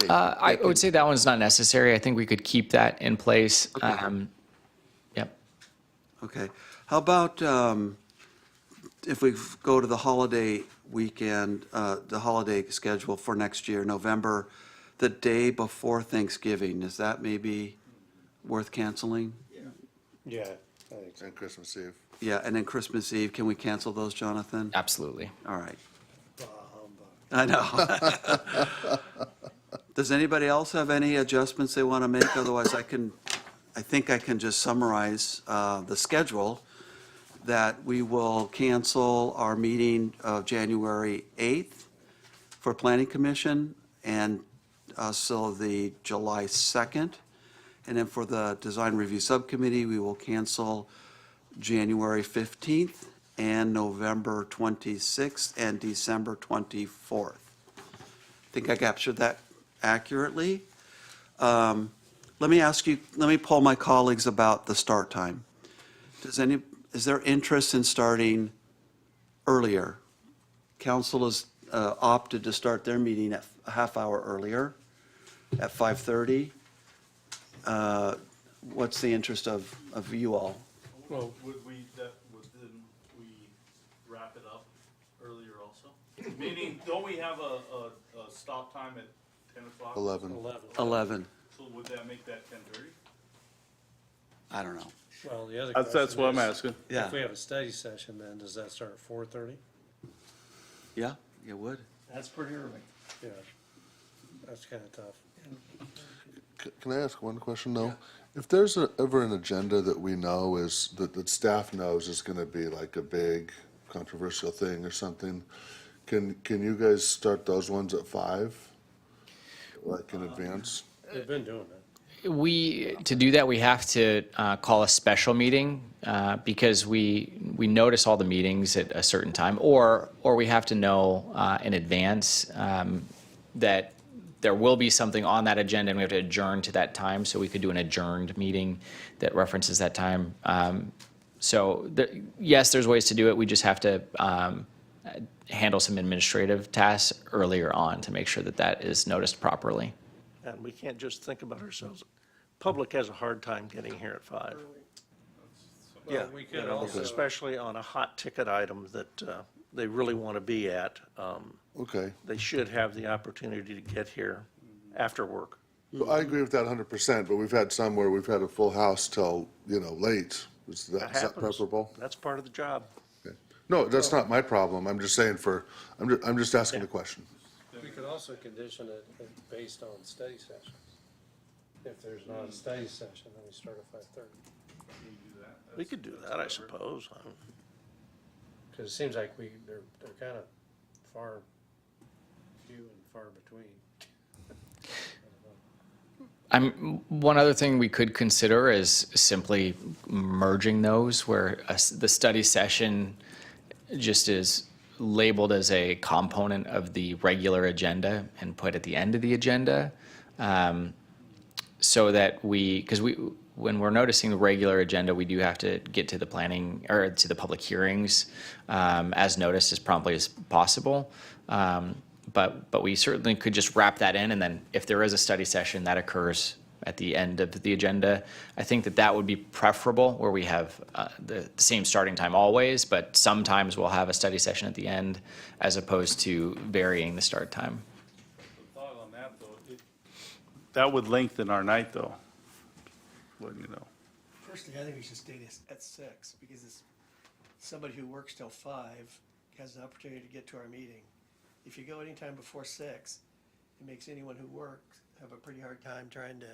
I would say that one's not necessary. I think we could keep that in place. Yep. Okay. How about if we go to the holiday weekend, the holiday schedule for next year, November, the day before Thanksgiving, is that maybe worth canceling? Yeah, I think so. and Christmas Eve. Yeah, and then Christmas Eve, can we cancel those, Jonathan? Absolutely. All right. Bah, humbug. I know. Does anybody else have any adjustments they want to make? Otherwise, I think I can just summarize the schedule, that we will cancel our meeting of January 8th for Planning Commission, and so the July 2nd. And then for the Design Review Subcommittee, we will cancel January 15th and November 26th and December 24th. I think I captured that accurately. Let me poll my colleagues about the start time. Is there interest in starting earlier? Council has opted to start their meeting at a half hour earlier, at 5:30. What's the interest of you all? Well, would then we wrap it up earlier also? Meaning, don't we have a stop time at 10 o'clock? 11. 11. So would that make that 10:30? I don't know. Well, the other That's question what I'm is, asking. Yeah. if we have a study session, then does that start at 4:30? Yeah, it would. That's pretty early. Yeah, that's kind of tough. Can I ask one question though? If there's ever an agenda that we know is, that staff knows is gonna be like a big controversial thing or something, can you guys start those ones at 5? Like in advance? We've been doing that. To do that, we have to call a special meeting because we notice all the meetings at a certain time, or we have to know in advance that there will be something on that agenda and we have to adjourn to that time, so we could do an adjourned meeting that references that time. Yes, there's ways to do it. We just have to handle some administrative tasks earlier on to make sure that that is noticed properly. And we can't just think about ourselves. Public has a hard time getting here at 5. Well, we could also, Especially on a hot ticket item that they really want to be at. Okay. They should have the opportunity to get here after work. So I agree with that 100%, but we've had some where we've had a full house till, late. Is that happens. preferable? That's part of the job. Okay. No, that's not my problem. I'm just saying I'm just asking the question. we could also condition it based on study sessions. If there's not a study session, then we start at 5:30. We could do that, I suppose. Because it seems like they're kind of few and far between. One other thing we could consider is simply merging those where the study session just is labeled as a component of the regular agenda and put at the end of the agenda. So that when we're noticing the regular agenda, we do have to get to the planning or to the public hearings as noticed as promptly as possible. But we certainly could just wrap that in, and then if there is a study session that occurs at the end of the agenda, I think that would be preferable, where we have the same starting time always, but sometimes we'll have a study session at the end as opposed to varying the start time. Thought on that, though, that would lengthen our night, though. Wouldn't you know? Personally, I think we should stay at 6, because it's somebody who works till 5 has an opportunity to get to our meeting. If you go anytime before 6, it makes anyone who works have a pretty hard time trying to,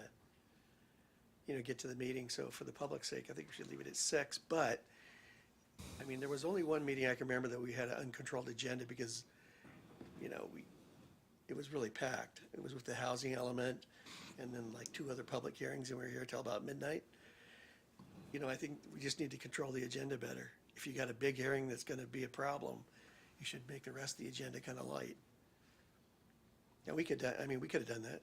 get to the meeting. So for the public's sake, I think we should leave it at 6. But, there was only one meeting I can remember that we had an uncontrolled agenda because, it was really packed. It was with the housing element and then like 2 other public hearings, and we were here till about midnight. I think we just need to control the agenda better. If you got a big hearing that's gonna be a problem, you should make the rest of the agenda kind of light. Yeah, we could have done that.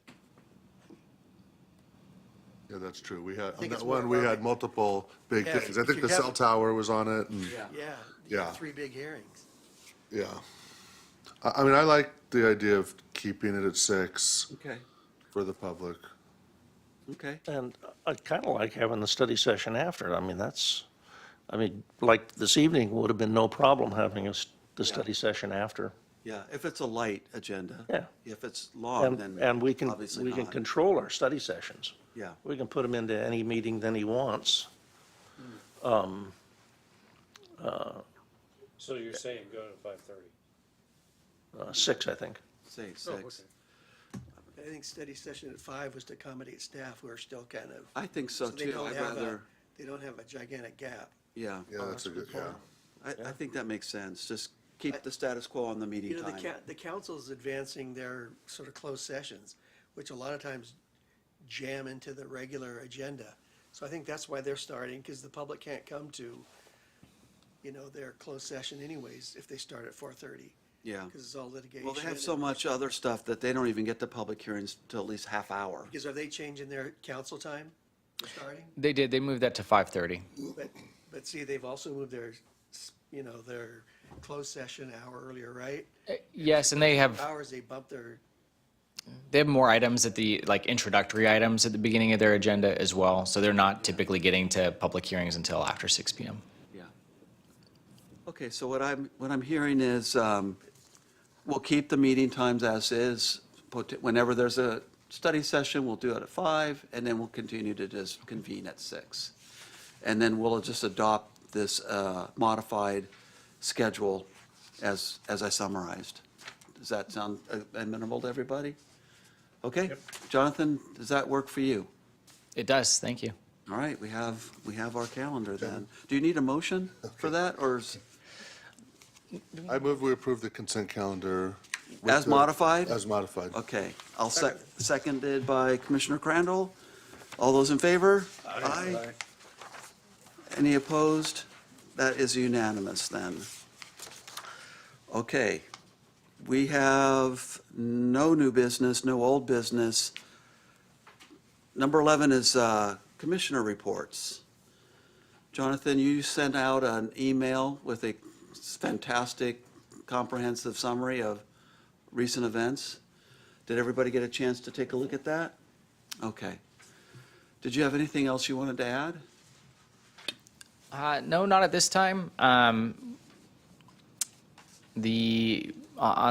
Yeah, that's true. We had, on think that it's more one, we about- had multiple big Yeah, things. I if think you the have- cell tower was on it, and, Yeah, you Yeah. got 3 big hearings. yeah. I like the idea of keeping it at 6 Okay, for the public. okay. And I kind of like having the study session after. Like this evening would have been no problem having the study session after. Yeah, if it's a light agenda. Yeah. If it's long, And, then and we can obviously not. control our study sessions. Yeah, We can put him into any meeting that he wants. So you're saying go to 5:30? 6, I think. say Oh, 6. I think study session at 5 was to accommodate staff who are still kind of. I think so they too. don't I'd have rather, they don't have a gigantic gap. yeah. Yeah, that's a good, yeah. I think that makes sense. Just keep the status quo on the meeting time. The council's advancing their sort of closed sessions, which a lot of times jam into the regular agenda. So I think that's why they're starting, because the public can't come to, their closed session anyways if they start at 4:30, Yeah. because it's all litigation. Well, they have so much other stuff that they don't even get to public hearings till at least half hour. Because are they changing their council time for starting? They did, they moved that to 5:30. But see, they've also moved their closed session an hour earlier, right? Yes, and they have Hours, they bump their, more items at the, introductory items at the beginning of their agenda as well. So they're not typically getting to public hearings until after 6 PM. Yeah. Okay, so what I'm hearing is, we'll keep the meeting times as is. Whenever there's a study session, we'll do it at 5, and then we'll continue to just convene at 6. And then we'll just adopt this modified schedule as I summarized. Does that sound amenable to everybody? Okay, Jonathan, does that work for you? It does, thank you. All right, we have our calendar then. Do you need a motion for that, or I move we approve the consent calendar. with as the- modified? As modified. Okay, seconded by Commissioner Crandall. All those in favor? Aye. Any opposed? That is unanimous then. Okay, We have no new business, no old business. Number 11 is commissioner reports. Jonathan, you sent out an email with a fantastic comprehensive summary of recent events. Did everybody get a chance to take a look at that? Okay. Did you have anything else you wanted to add? No, not at this time. On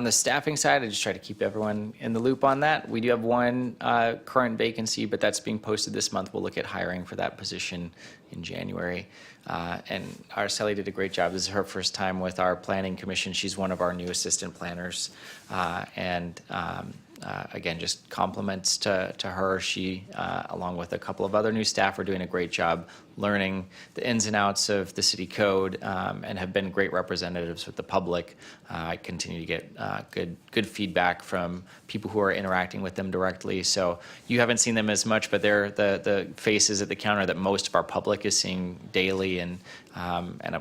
the staffing side, I just try to keep everyone in the loop on that. We do have one current vacancy, but that's being posted this month. We'll look at hiring for that position in January. And Araceli did a great job. This is her first time with our planning commission. She's one of our new assistant planners. Again, just compliments to her. She, along with a couple of other new staff, are doing a great job learning the ins and outs of the city code and have been great representatives with the public. I continue to get good feedback from people who are interacting with them directly. So you haven't seen them as much, but they're the faces at the counter that most of our public is seeing daily, and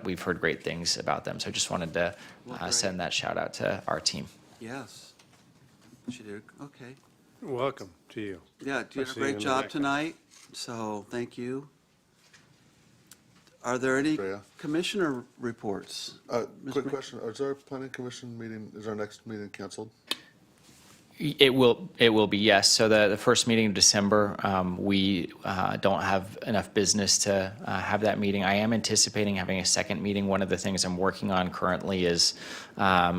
we've heard great things about them. So I just wanted to send that shout out to our team. Yes. She did, okay. Welcome to you. Yeah, you did a See you great in the job next tonight, so thank you. Are there any Freya? commissioner reports? Quick question, is our planning commission meeting, is our next meeting canceled? It will be, yes. So the first meeting of December, we don't have enough business to have that meeting. I am anticipating having a second meeting. One of the things I'm working on currently is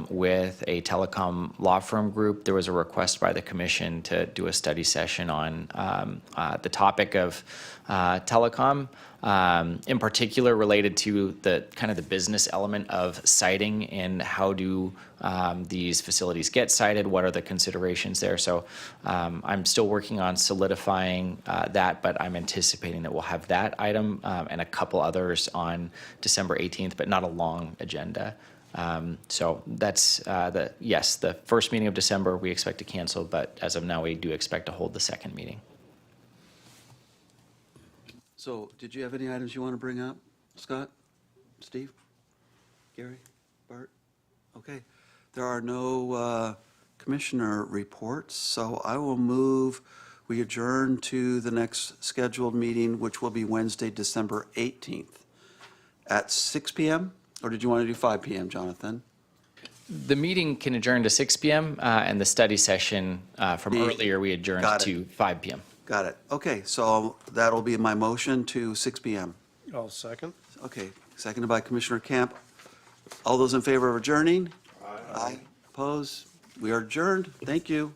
with a telecom law firm group. There was a request by the commission to do a study session on the topic of telecom. In particular related to the kind of the business element of siting and how do these facilities get sited, what are the considerations there. So I'm still working on solidifying that, but I'm anticipating that we'll have that item and a couple others on December 18th, but not a long agenda. So that's the first meeting of December we expect to cancel, but as of now we do expect to hold the second meeting. So, did you have any items you want to bring up? Scott? Steve? Gary? Bart? Okay. There are no commissioner reports, so I will move, we adjourn to the next scheduled meeting, which will be Wednesday, December 18th at 6 p.m.? Or did you want to do 5 p.m., Jonathan? The meeting can adjourn to 6 p.m. And the study session from earlier we adjourned Got it. to 5 p.m. Got it. Okay, so that'll be my motion to 6 p.m. I'll second. Okay, seconded by Commissioner Camp. All those in favor of adjourning? Aye. Opposed? We are adjourned. Thank you.